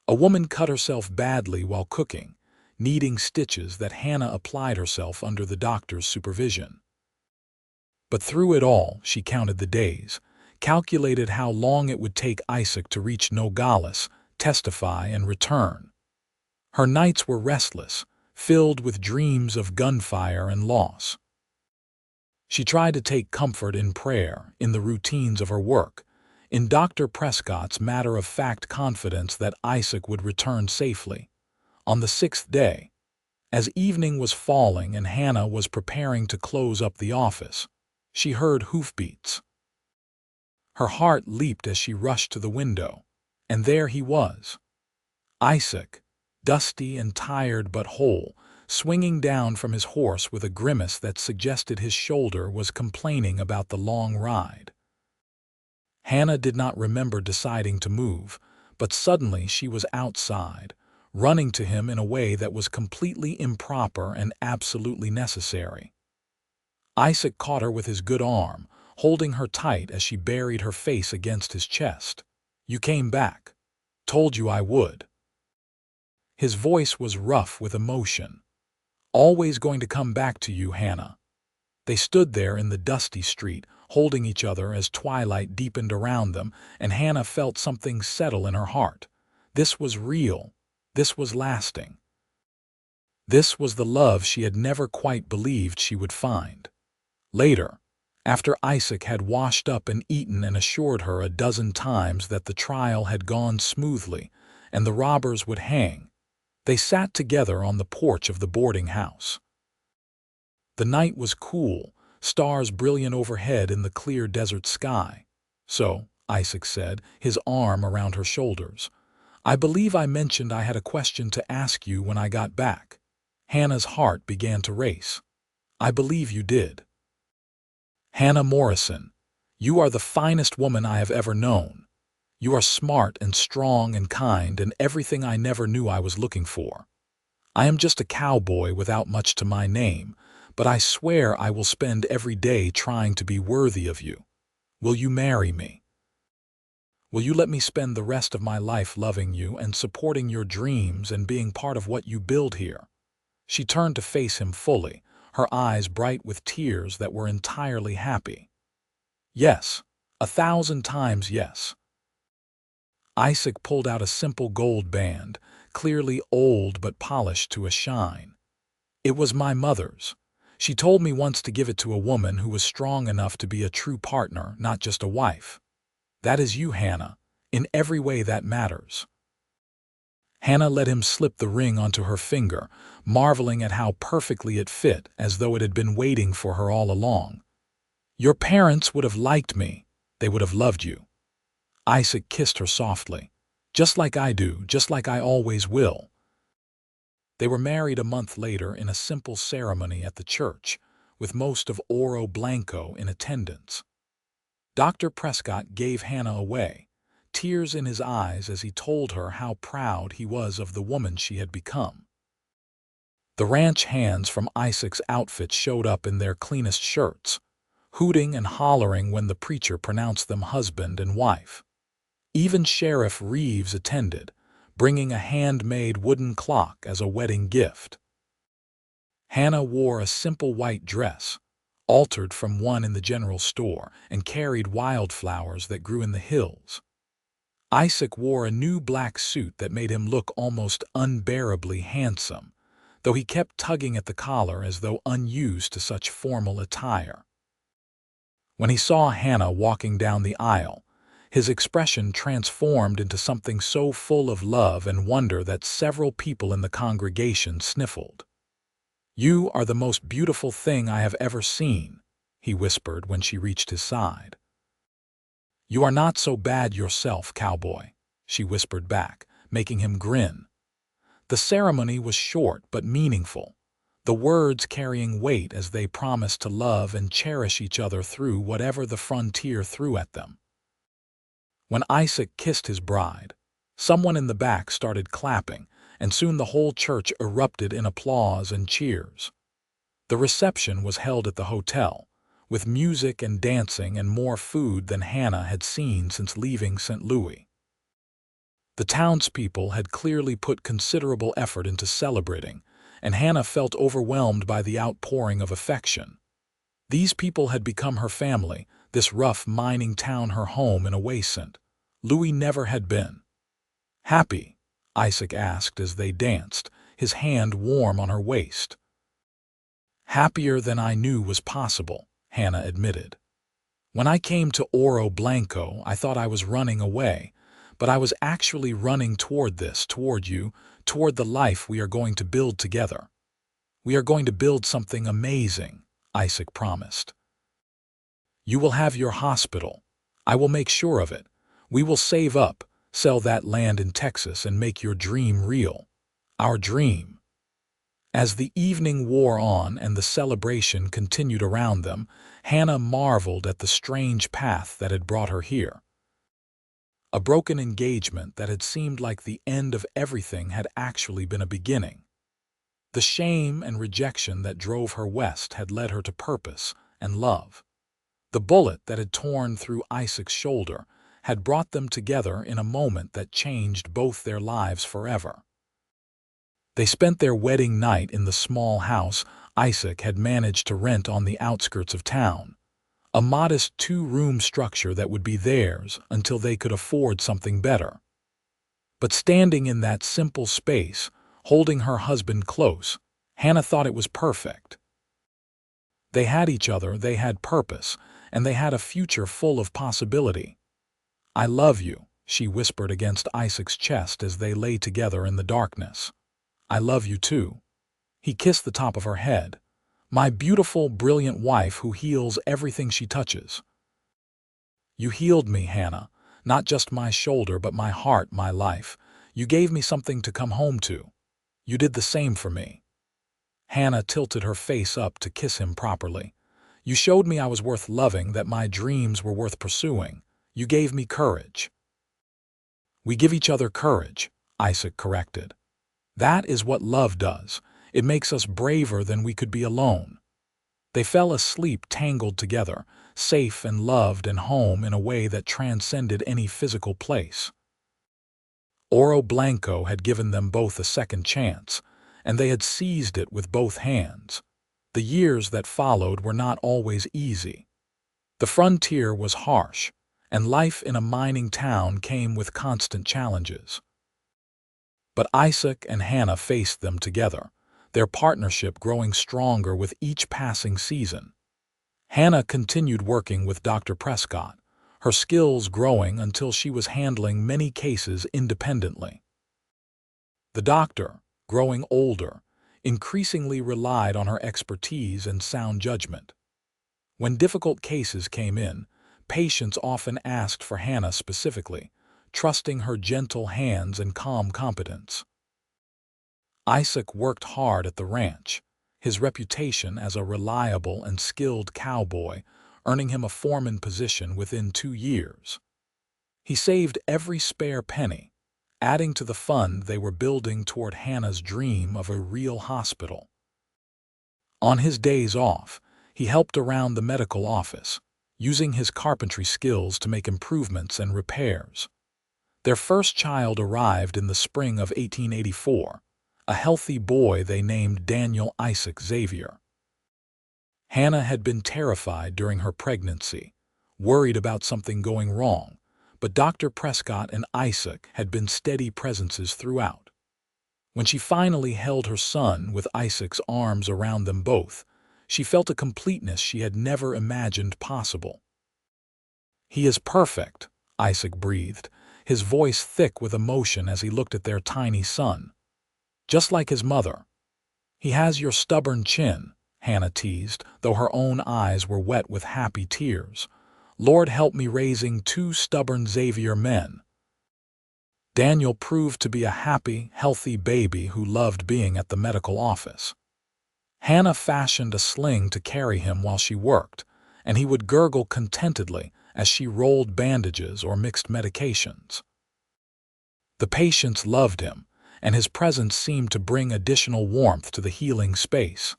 A woman cut herself badly while cooking, needing stitches that Hannah applied herself under the doctor's supervision. But through it all, she counted the days, calculated how long it would take Isaac to reach Nogales, testify, and return. Her nights were restless, filled with dreams of gunfire and loss. She tried to take comfort in prayer, in the routines of her work, in Dr. Prescott's matter-of-fact confidence that Isaac would return safely. On the 6th day, as evening was falling and Hannah was preparing to close up the office, she heard hoofbeats. Her heart leaped as she rushed to the window, and there he was. Isaac, dusty and tired but whole, swinging down from his horse with a grimace that suggested his shoulder was complaining about the long ride. Hannah did not remember deciding to move, but suddenly she was outside, running to him in a way that was completely improper and absolutely necessary. Isaac caught her with his good arm, holding her tight as she buried her face against his chest. "You came back. Told you I would." His voice was rough with emotion. "Always going to come back to you, Hannah." They stood there in the dusty street, holding each other as twilight deepened around them, and Hannah felt something settle in her heart. This was real. This was lasting. This was the love she had never quite believed she would find. Later, after Isaac had washed up and eaten and assured her a dozen times that the trial had gone smoothly and the robbers would hang, They sat together on the porch of the boarding house. The night was cool, stars brilliant overhead in the clear desert sky. "So," Isaac said, his arm around her shoulders, "I believe I mentioned I had a question to ask you when I got back." Hannah's heart began to race. "I believe you did." "Hannah Morrison, you are the finest woman I have ever known. You are smart and strong and kind and everything I never knew I was looking for. I am just a cowboy without much to my name, but I swear I will spend every day trying to be worthy of you. Will you marry me? Will you let me spend the rest of my life loving you and supporting your dreams and being part of what you build here?" She turned to face him fully, her eyes bright with tears that were entirely happy. "Yes, 1,000 times yes." Isaac pulled out a simple gold band, clearly old but polished to a shine. "It was my mother's. She told me once to give it to a woman who was strong enough to be a true partner, not just a wife. That is you, Hannah, in every way that matters." Hannah let him slip the ring onto her finger, marveling at how perfectly it fit, as though it had been waiting for her all along. "Your parents would have liked me. They would have loved you." Isaac kissed her softly. "Just like I do, just like I always will." They were married a month later in a simple ceremony at the church, with most of Oro Blanco in attendance. Dr. Prescott gave Hannah away, tears in his eyes as he told her how proud he was of the woman she had become. The ranch hands from Isaac's outfit showed up in their cleanest shirts, hooting and hollering when the preacher pronounced them husband and wife. Even Sheriff Reeves attended, bringing a handmade wooden clock as a wedding gift. Hannah wore a simple white dress, altered from one in the general store, and carried wildflowers that grew in the hills. Isaac wore a new black suit that made him look almost unbearably handsome, though he kept tugging at the collar as though unused to such formal attire. When he saw Hannah walking down the aisle, his expression transformed into something so full of love and wonder that several people in the congregation sniffled. "You are the most beautiful thing I have ever seen," he whispered when she reached his side. "You are not so bad yourself, Cowboy," she whispered back, making him grin. The ceremony was short but meaningful, the words carrying weight as they promised to love and cherish each other through whatever the frontier threw at them. When Isaac kissed his bride, someone in the back started clapping, and soon the whole church erupted in applause and cheers. The reception was held at the hotel, with music and dancing and more food than Hannah had seen since leaving St. Louis. The townspeople had clearly put considerable effort into celebrating, and Hannah felt overwhelmed by the outpouring of affection. These people had become her family, this rough mining town her home in a way St. Louis never had been. "Happy?" Isaac asked as they danced, his hand warm on her waist. "Happier than I knew was possible," Hannah admitted. "When I came to Oro Blanco, I thought I was running away, but I was actually running toward this, toward you, toward the life we are going to build together. We are going to build something amazing," Isaac promised. "You will have your hospital. I will make sure of it. We will save up, sell that land in Texas, and make your dream real. Our dream." As the evening wore on and the celebration continued around them, Hannah marveled at the strange path that had brought her here. A broken engagement that had seemed like the end of everything had actually been a beginning. The shame and rejection that drove her west had led her to purpose and love. The bullet that had torn through Isaac's shoulder had brought them together in a moment that changed both their lives forever. They spent their wedding night in the small house Isaac had managed to rent on the outskirts of town, a modest 2-room structure that would be theirs until they could afford something better. But standing in that simple space, holding her husband close, Hannah thought it was perfect. They had each other, they had purpose, and they had a future full of possibility. "I love you," she whispered against Isaac's chest as they lay together in the darkness. I love you too." He kissed the top of her head. "My beautiful, brilliant wife who heals everything she touches." "You healed me, Hannah. Not just my shoulder, but my heart, my life. You gave me something to come home to. You did the same for me." Hannah tilted her face up to kiss him properly. "You showed me I was worth loving, that my dreams were worth pursuing. You gave me courage." "We give each other courage," Isaac corrected. "That is what love does. It makes us braver than we could be alone." They fell asleep tangled together, safe and loved and home in a way that transcended any physical place. Oro Blanco had given them both a second chance, and they had seized it with both hands. The years that followed were not always easy. The frontier was harsh, and life in a mining town came with constant challenges. But Isaac and Hannah faced them together, their partnership growing stronger with each passing season. Hannah continued working with Dr. Prescott, her skills growing until she was handling many cases independently. The doctor, growing older, increasingly relied on her expertise and sound judgment. When difficult cases came in, patients often asked for Hannah specifically, trusting her gentle hands and calm competence. Isaac worked hard at the ranch, his reputation as a reliable and skilled cowboy earning him a foreman position within 2 years. He saved every spare penny, adding to the fund they were building toward Hannah's dream of a real hospital. On his days off, he helped around the medical office, using his carpentry skills to make improvements and repairs. Their first child arrived in the spring of 1884, a healthy boy they named Daniel Isaac Xavier. Hannah had been terrified during her pregnancy, worried about something going wrong, but Dr. Prescott and Isaac had been steady presences throughout. When she finally held her son with Isaac's arms around them both, she felt a completeness she had never imagined possible. "He is perfect," Isaac breathed, his voice thick with emotion as he looked at their tiny son. "Just like his mother." "He has your stubborn chin," Hannah teased, though her own eyes were wet with happy tears. "Lord help me raising 2 stubborn Xavier men." Daniel proved to be a happy, healthy baby who loved being at the medical office. Hannah fashioned a sling to carry him while she worked, and he would gurgle contentedly as she rolled bandages or mixed medications. The patients loved him, and his presence seemed to bring additional warmth to the healing space.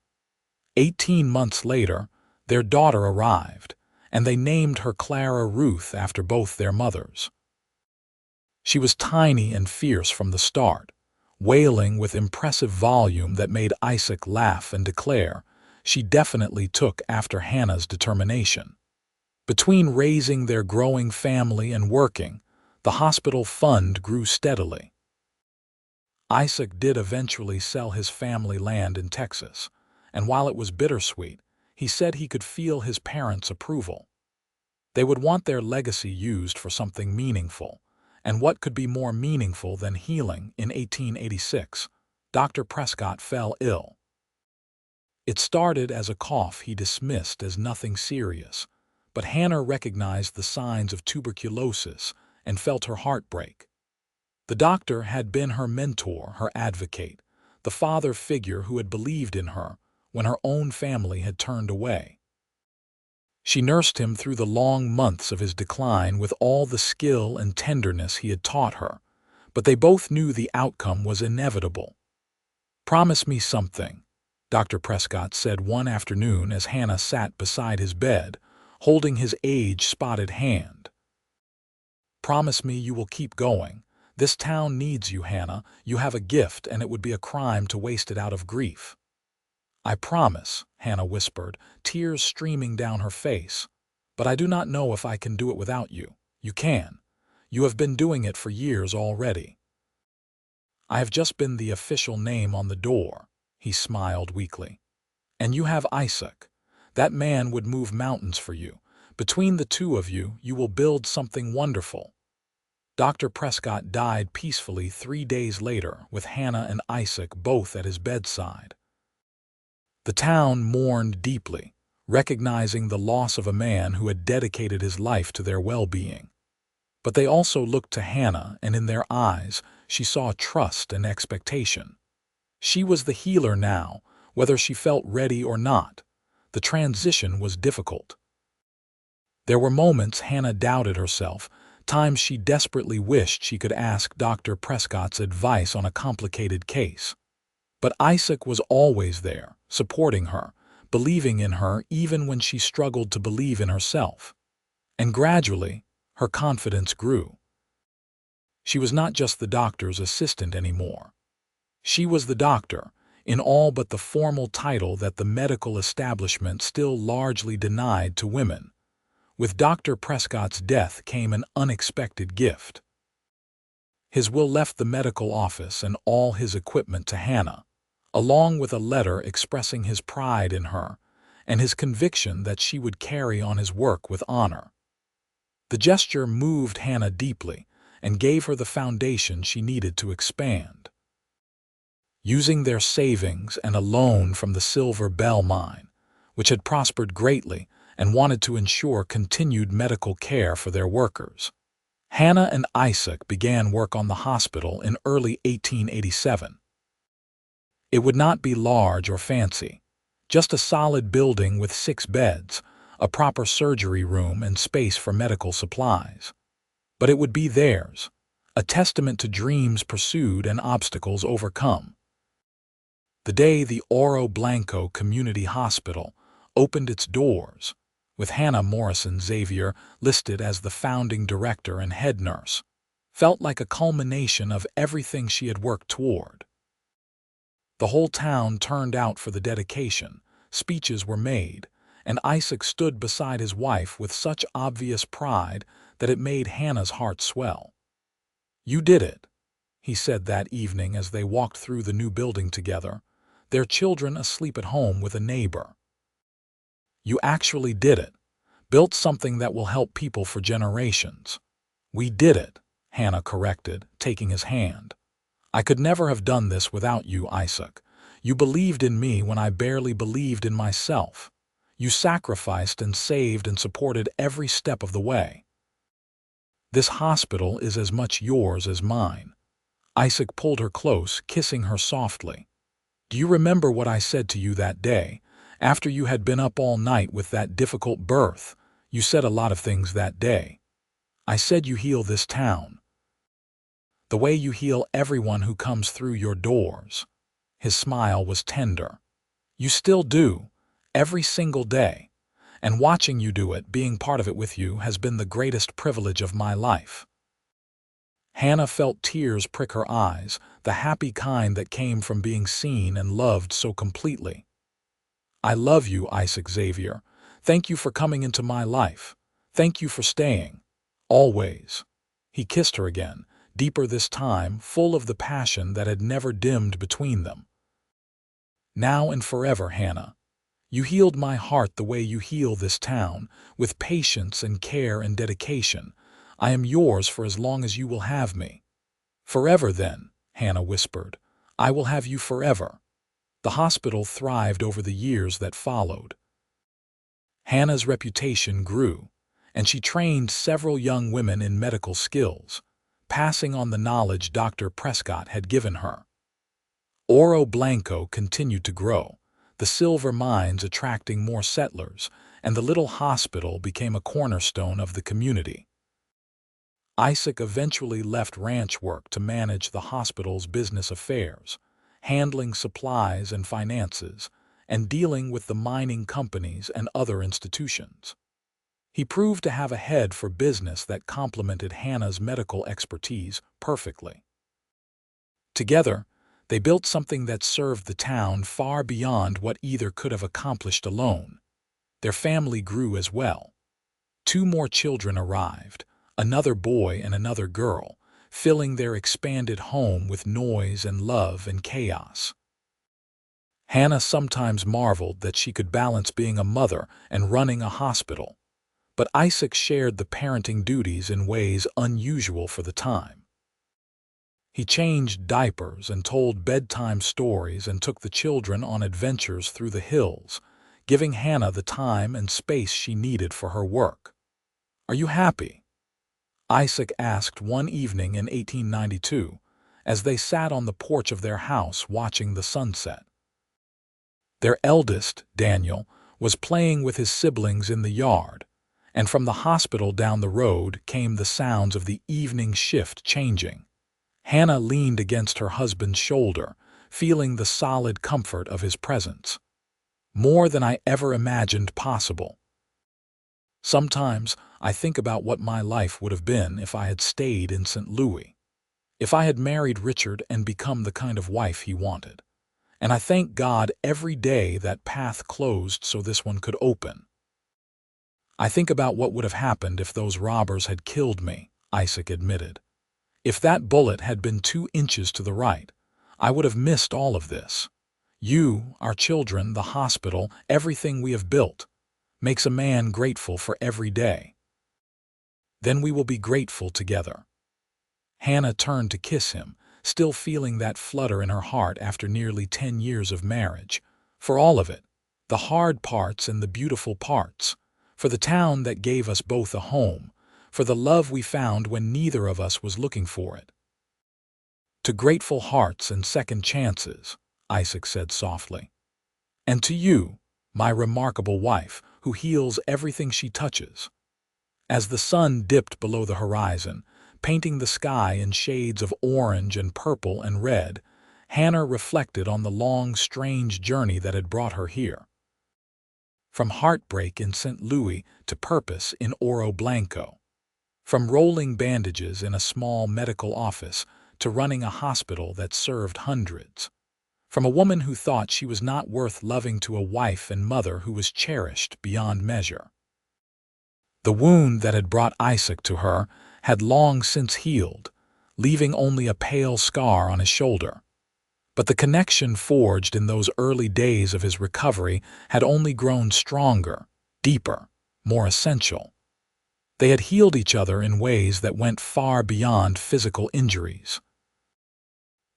18 months later, their daughter arrived, and they named her Clara Ruth after both their mothers. She was tiny and fierce from the start, wailing with impressive volume that made Isaac laugh and declare she definitely took after Hannah's determination. Between raising their growing family and working, the hospital fund grew steadily. Isaac did eventually sell his family land in Texas, and while it was bittersweet, he said he could feel his parents' approval. They would want their legacy used for something meaningful, and what could be more meaningful than healing? In 1886, Dr. Prescott fell ill. It started as a cough he dismissed as nothing serious, but Hannah recognized the signs of tuberculosis and felt her heart break. The doctor had been her mentor, her advocate, the father figure who had believed in her when her own family had turned away. She nursed him through the long months of his decline with all the skill and tenderness he had taught her, but they both knew the outcome was inevitable. "Promise me something," Dr. Prescott said one afternoon as Hannah sat beside his bed, holding his age-spotted hand. "Promise me you will keep going. This town needs you, Hannah. You have a gift, and it would be a crime to waste it out of grief." "I promise," Hannah whispered, tears streaming down her face. "But I do not know if I can do it without you." "You can. You have been doing it for years already." "I have just been the official name on the door," he smiled weakly. "And you have Isaac. That man would move mountains for you. Between the two of you, you will build something wonderful." Dr. Prescott died peacefully 3 days later, with Hannah and Isaac both at his bedside. The town mourned deeply, recognizing the loss of a man who had dedicated his life to their well-being. But they also looked to Hannah, and in their eyes she saw trust and expectation. She was the healer now, whether she felt ready or not. The transition was difficult. There were moments Hannah doubted herself, times she desperately wished she could ask Dr. Prescott's advice on a complicated case. But Isaac was always there, supporting her, believing in her even when she struggled to believe in herself. And gradually, her confidence grew. She was not just the doctor's assistant anymore. She was the doctor, in all but the formal title that the medical establishment still largely denied to women. With Dr. Prescott's death came an unexpected gift. His will left the medical office and all his equipment to Hannah, along with a letter expressing his pride in her and his conviction that she would carry on his work with honor. The gesture moved Hannah deeply and gave her the foundation she needed to expand. Using their savings and a loan from the Silver Bell mine, which had prospered greatly and wanted to ensure continued medical care for their workers, Hannah and Isaac began work on the hospital in early 1887. It would not be large or fancy, just a solid building with 6 beds, a proper surgery room, and space for medical supplies. But it would be theirs, a testament to dreams pursued and obstacles overcome. The day the Oro Blanco Community Hospital opened its doors, with Hannah Morrison Xavier listed as the founding director and head nurse, felt like a culmination of everything she had worked toward. The whole town turned out for the dedication, speeches were made, and Isaac stood beside his wife with such obvious pride that it made Hannah's heart swell. "You did it," he said that evening as they walked through the new building together, their children asleep at home with a neighbor. "You actually did it, built something that will help people for generations." "We did it," Hannah corrected, taking his hand. "I could never have done this without you, Isaac. You believed in me when I barely believed in myself. You sacrificed and saved and supported every step of the way. This hospital is as much yours as mine." Isaac pulled her close, kissing her softly. "Do you remember what I said to you that day, after you had been up all night with that difficult birth? You said a lot of things that day. I said you heal this town, the way you heal everyone who comes through your doors." His smile was tender. "You still do, every single day. And watching you do it, being part of it with you, has been the greatest privilege of my life." Hannah felt tears prick her eyes, the happy kind that came from being seen and loved so completely. "I love you, Isaac Xavier. Thank you for coming into my life. Thank you for staying. Always." He kissed her again, deeper this time, full of the passion that had never dimmed between them. "Now and forever, Hannah. You healed my heart the way you heal this town, with patience and care and dedication. I am yours for as long as you will have me." "Forever then," Hannah whispered. "I will have you forever." The hospital thrived over the years that followed. Hannah's reputation grew, and she trained several young women in medical skills, passing on the knowledge Dr. Prescott had given her. Oro Blanco continued to grow, the silver mines attracting more settlers, and the little hospital became a cornerstone of the community. Isaac eventually left ranch work to manage the hospital's business affairs, handling supplies and finances, and dealing with the mining companies and other institutions. He proved to have a head for business that complemented Hannah's medical expertise perfectly. Together, they built something that served the town far beyond what either could have accomplished alone. Their family grew as well. 2 more children arrived, another boy and another girl, filling their expanded home with noise and love and chaos. Hannah sometimes marveled that she could balance being a mother and running a hospital, but Isaac shared the parenting duties in ways unusual for the time. He changed diapers and told bedtime stories and took the children on adventures through the hills, giving Hannah the time and space she needed for her work. "Are you happy?" Isaac asked one evening in 1892, as they sat on the porch of their house watching the sunset. Their eldest, Daniel, was playing with his siblings in the yard, and from the hospital down the road came the sounds of the evening shift changing. Hannah leaned against her husband's shoulder, feeling the solid comfort of his presence. "More than I ever imagined possible. Sometimes I think about what my life would have been if I had stayed in St. Louis, if I had married Richard and become the kind of wife he wanted. And I thank God every day that path closed so this one could open. I think about what would have happened if those robbers had killed me," Isaac admitted. "If that bullet had been 2 inches to the right, I would have missed all of this. You, our children, the hospital, everything we have built, makes a man grateful for every day. Then we will be grateful together." Hannah turned to kiss him, still feeling that flutter in her heart after nearly 10 years of marriage. For all of it, the hard parts and the beautiful parts, for the town that gave us both a home, for the love we found when neither of us was looking for it. "To grateful hearts and second chances," Isaac said softly. "And to you, my remarkable wife, who heals everything she touches." As the sun dipped below the horizon, painting the sky in shades of orange and purple and red, Hannah reflected on the long, strange journey that had brought her here. From heartbreak in St. Louis to purpose in Oro Blanco. From rolling bandages in a small medical office to running a hospital that served hundreds. From a woman who thought she was not worth loving to a wife and mother who was cherished beyond measure. The wound that had brought Isaac to her had long since healed, leaving only a pale scar on his shoulder. But the connection forged in those early days of his recovery had only grown stronger, deeper, more essential. They had healed each other in ways that went far beyond physical injuries.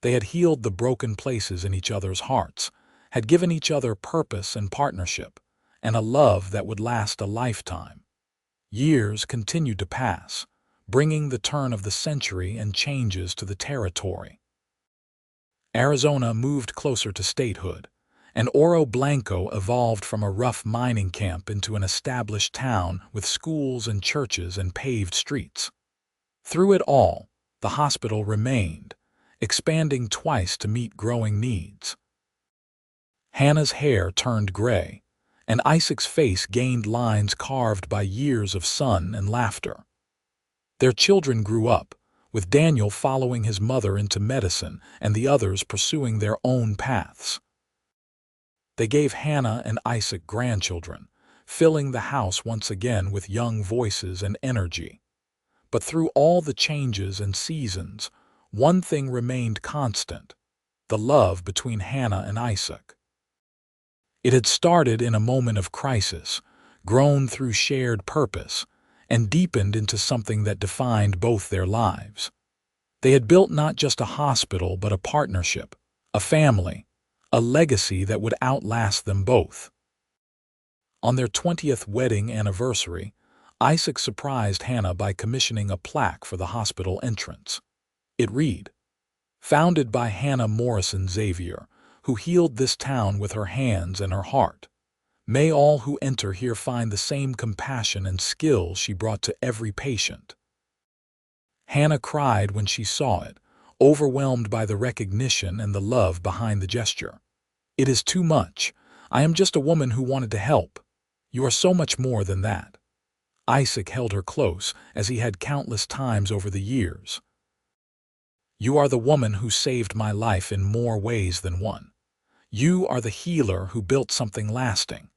They had healed the broken places in each other's hearts, had given each other purpose and partnership, and a love that would last a lifetime. Years continued to pass, bringing the turn of the century and changes to the territory. Arizona moved closer to statehood, and Oro Blanco evolved from a rough mining camp into an established town with schools and churches and paved streets. Through it all, the hospital remained, expanding twice to meet growing needs. Hannah's hair turned gray, and Isaac's face gained lines carved by years of sun and laughter. Their children grew up, with Daniel following his mother into medicine and the others pursuing their own paths. They gave Hannah and Isaac grandchildren, filling the house once again with young voices and energy. But through all the changes and seasons, one thing remained constant: the love between Hannah and Isaac. It had started in a moment of crisis, grown through shared purpose, and deepened into something that defined both their lives. They had built not just a hospital but a partnership, a family, a legacy that would outlast them both. On their 20th wedding anniversary, Isaac surprised Hannah by commissioning a plaque for the hospital entrance. It read, "Founded by Hannah Morrison Xavier, who healed this town with her hands and her heart. May all who enter here find the same compassion and skill she brought to every patient." Hannah cried when she saw it, overwhelmed by the recognition and the love behind the gesture. "It is too much. I am just a woman who wanted to help. You are so much more than that." Isaac held her close, as he had countless times over the years. "You are the woman who saved my life in more ways than one. You are the healer who built something lasting.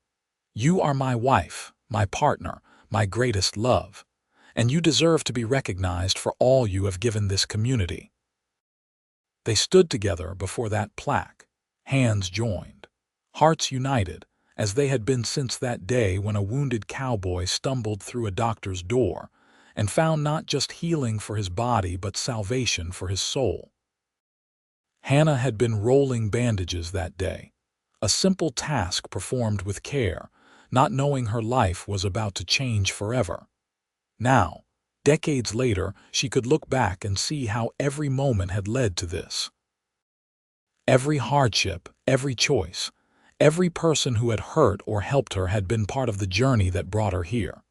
You are my wife, my partner, my greatest love, and you deserve to be recognized for all you have given this community." They stood together before that plaque, hands joined, hearts united, as they had been since that day when a wounded cowboy stumbled through a doctor's door and found not just healing for his body but salvation for his soul. Hannah had been rolling bandages that day, a simple task performed with care, not knowing her life was about to change forever. Now, decades later, she could look back and see how every moment had led to this. Every hardship, every choice, every person who had hurt or helped her had been part of the journey that brought her here.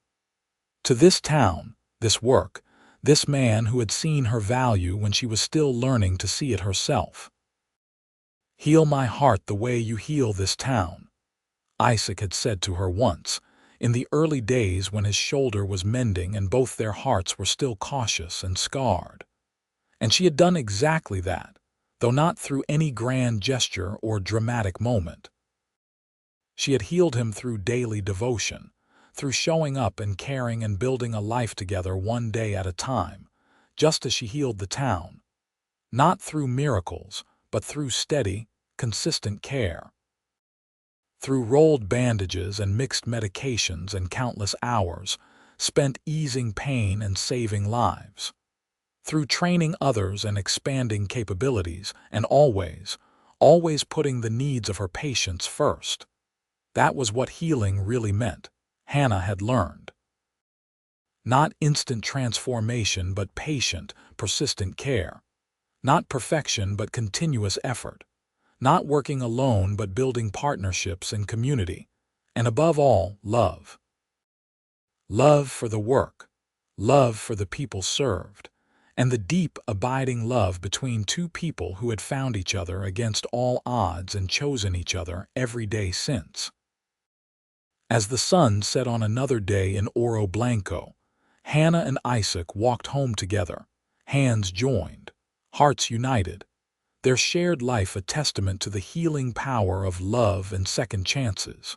To this town, this work, this man who had seen her value when she was still learning to see it herself. "Heal my heart the way you heal this town," Isaac had said to her once, in the early days when his shoulder was mending and both their hearts were still cautious and scarred. And she had done exactly that, though not through any grand gesture or dramatic moment. She had healed him through daily devotion, through showing up and caring and building a life together one day at a time, just as she healed the town. Not through miracles, but through steady, consistent care. Through rolled bandages and mixed medications and countless hours spent easing pain and saving lives. Through training others and expanding capabilities, and always putting the needs of her patients first. That was what healing really meant, Hannah had learned. Not instant transformation but patient, persistent care. Not perfection but continuous effort. Not working alone but building partnerships and community. And above all, love. Love for the work. Love for the people served. And the deep, abiding love between two people who had found each other against all odds and chosen each other every day since. As the sun set on another day in Oro Blanco, Hannah and Isaac walked home together, hands joined, hearts united, their shared life a testament to the healing power of love and second chances.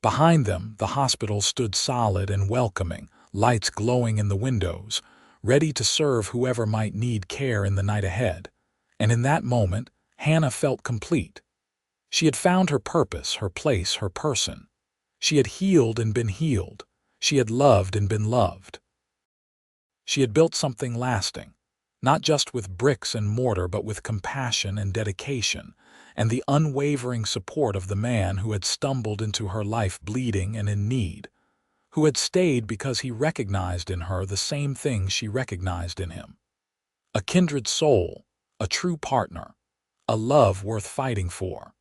Behind them, the hospital stood solid and welcoming, lights glowing in the windows, ready to serve whoever might need care in the night ahead. And in that moment, Hannah felt complete. She had found her purpose, her place, her person. She had healed and been healed. She had loved and been loved. She had built something lasting, not just with bricks and mortar but with compassion and dedication, and the unwavering support of the man who had stumbled into her life bleeding and in need, who had stayed because he recognized in her the same thing she recognized in him. A kindred soul, a true partner, a love worth fighting for.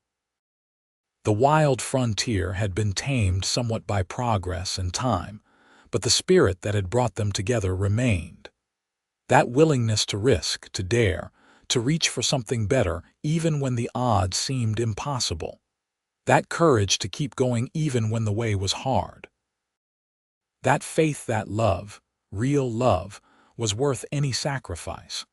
The wild frontier had been tamed somewhat by progress and time, but the spirit that had brought them together remained. That willingness to risk, to dare, to reach for something better even when the odds seemed impossible. That courage to keep going even when the way was hard. That faith, that love, real love, was worth any sacrifice.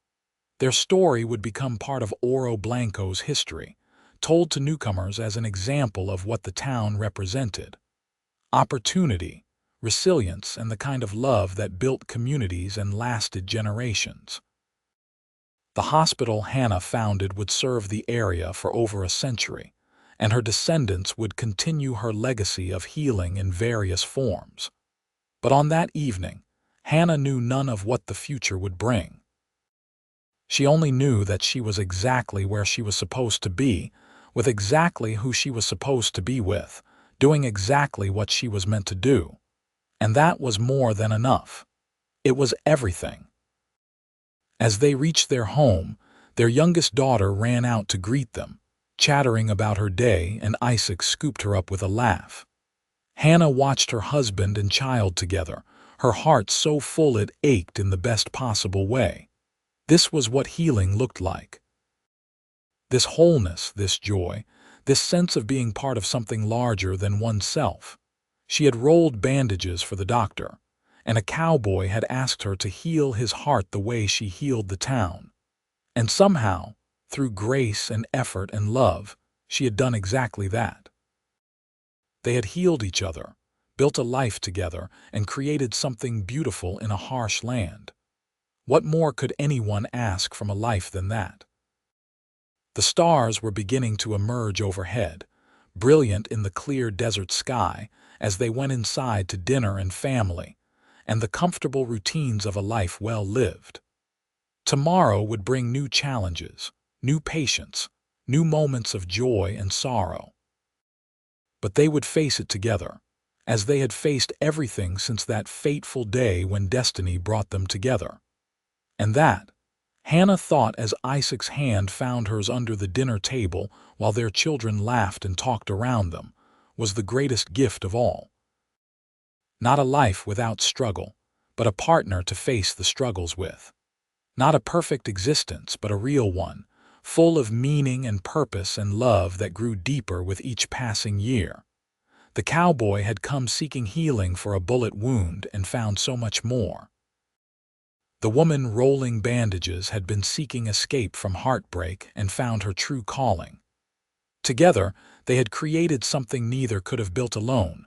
Their story would become part of Oro Blanco's history, told to newcomers as an example of what the town represented. Opportunity, resilience, and the kind of love that built communities and lasted generations. The hospital Hannah founded would serve the area for over a century, and her descendants would continue her legacy of healing in various forms. But on that evening, Hannah knew none of what the future would bring. She only knew that she was exactly where she was supposed to be, with exactly who she was supposed to be with, doing exactly what she was meant to do. And that was more than enough. It was everything. As they reached their home, their youngest daughter ran out to greet them, chattering about her day, and Isaac scooped her up with a laugh. Hannah watched her husband and child together, her heart so full it ached in the best possible way. This was what healing looked like. This wholeness, this joy, this sense of being part of something larger than oneself. She had rolled bandages for the doctor, and a cowboy had asked her to heal his heart the way she healed the town. And somehow, through grace and effort and love, she had done exactly that. They had healed each other, built a life together, and created something beautiful in a harsh land. What more could anyone ask from a life than that? The stars were beginning to emerge overhead, brilliant in the clear desert sky as they went inside to dinner and family, and the comfortable routines of a life well lived. Tomorrow would bring new challenges, new patience, new moments of joy and sorrow. But they would face it together, as they had faced everything since that fateful day when destiny brought them together. And that, Hannah thought as Isaac's hand found hers under the dinner table while their children laughed and talked around them, was the greatest gift of all. Not a life without struggle, but a partner to face the struggles with. Not a perfect existence, but a real one, full of meaning and purpose and love that grew deeper with each passing year. The cowboy had come seeking healing for a bullet wound and found so much more. The woman rolling bandages had been seeking escape from heartbreak and found her true calling. Together, they had created something neither could have built alone: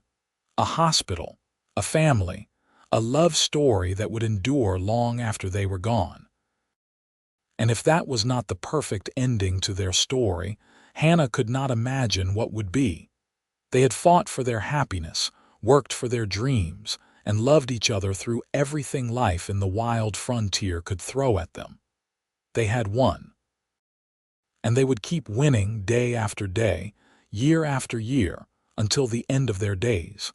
a hospital, a family, a love story that would endure long after they were gone. And if that was not the perfect ending to their story, Hannah could not imagine what would be. They had fought for their happiness, worked for their dreams, and loved each other through everything life in the wild frontier could throw at them. They had won. And they would keep winning day after day, year after year, until the end of their days.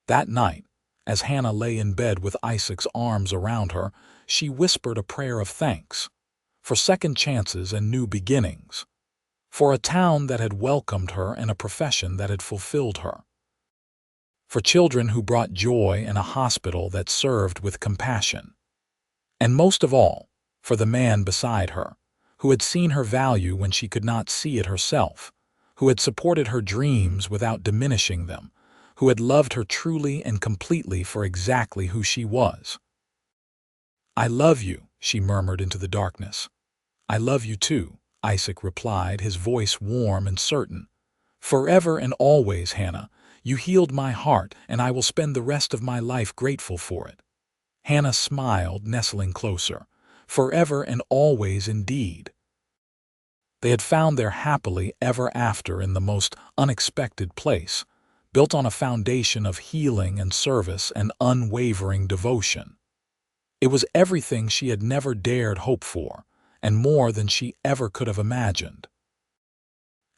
That night, as Hannah lay in bed with Isaac's arms around her, she whispered a prayer of thanks, for second chances and new beginnings, for a town that had welcomed her and a profession that had fulfilled her, for children who brought joy and a hospital that served with compassion, and most of all, for the man beside her, who had seen her value when she could not see it herself, who had supported her dreams without diminishing them, who had loved her truly and completely for exactly who she was. "I love you," she murmured into the darkness. "I love you too," Isaac replied, his voice warm and certain. "Forever and always, Hannah. You healed my heart, and I will spend the rest of my life grateful for it." Hannah smiled, nestling closer. Forever and always indeed. They had found their happily ever after in the most unexpected place, built on a foundation of healing and service and unwavering devotion. It was everything she had never dared hope for, and more than she ever could have imagined.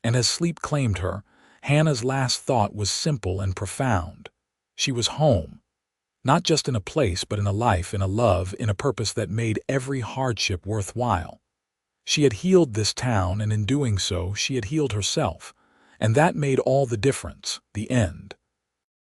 And as sleep claimed her, Hannah's last thought was simple and profound. She was home, not just in a place but in a life, in a love, in a purpose that made every hardship worthwhile. She had healed this town, and in doing so she had healed herself, and that made all the difference. The end.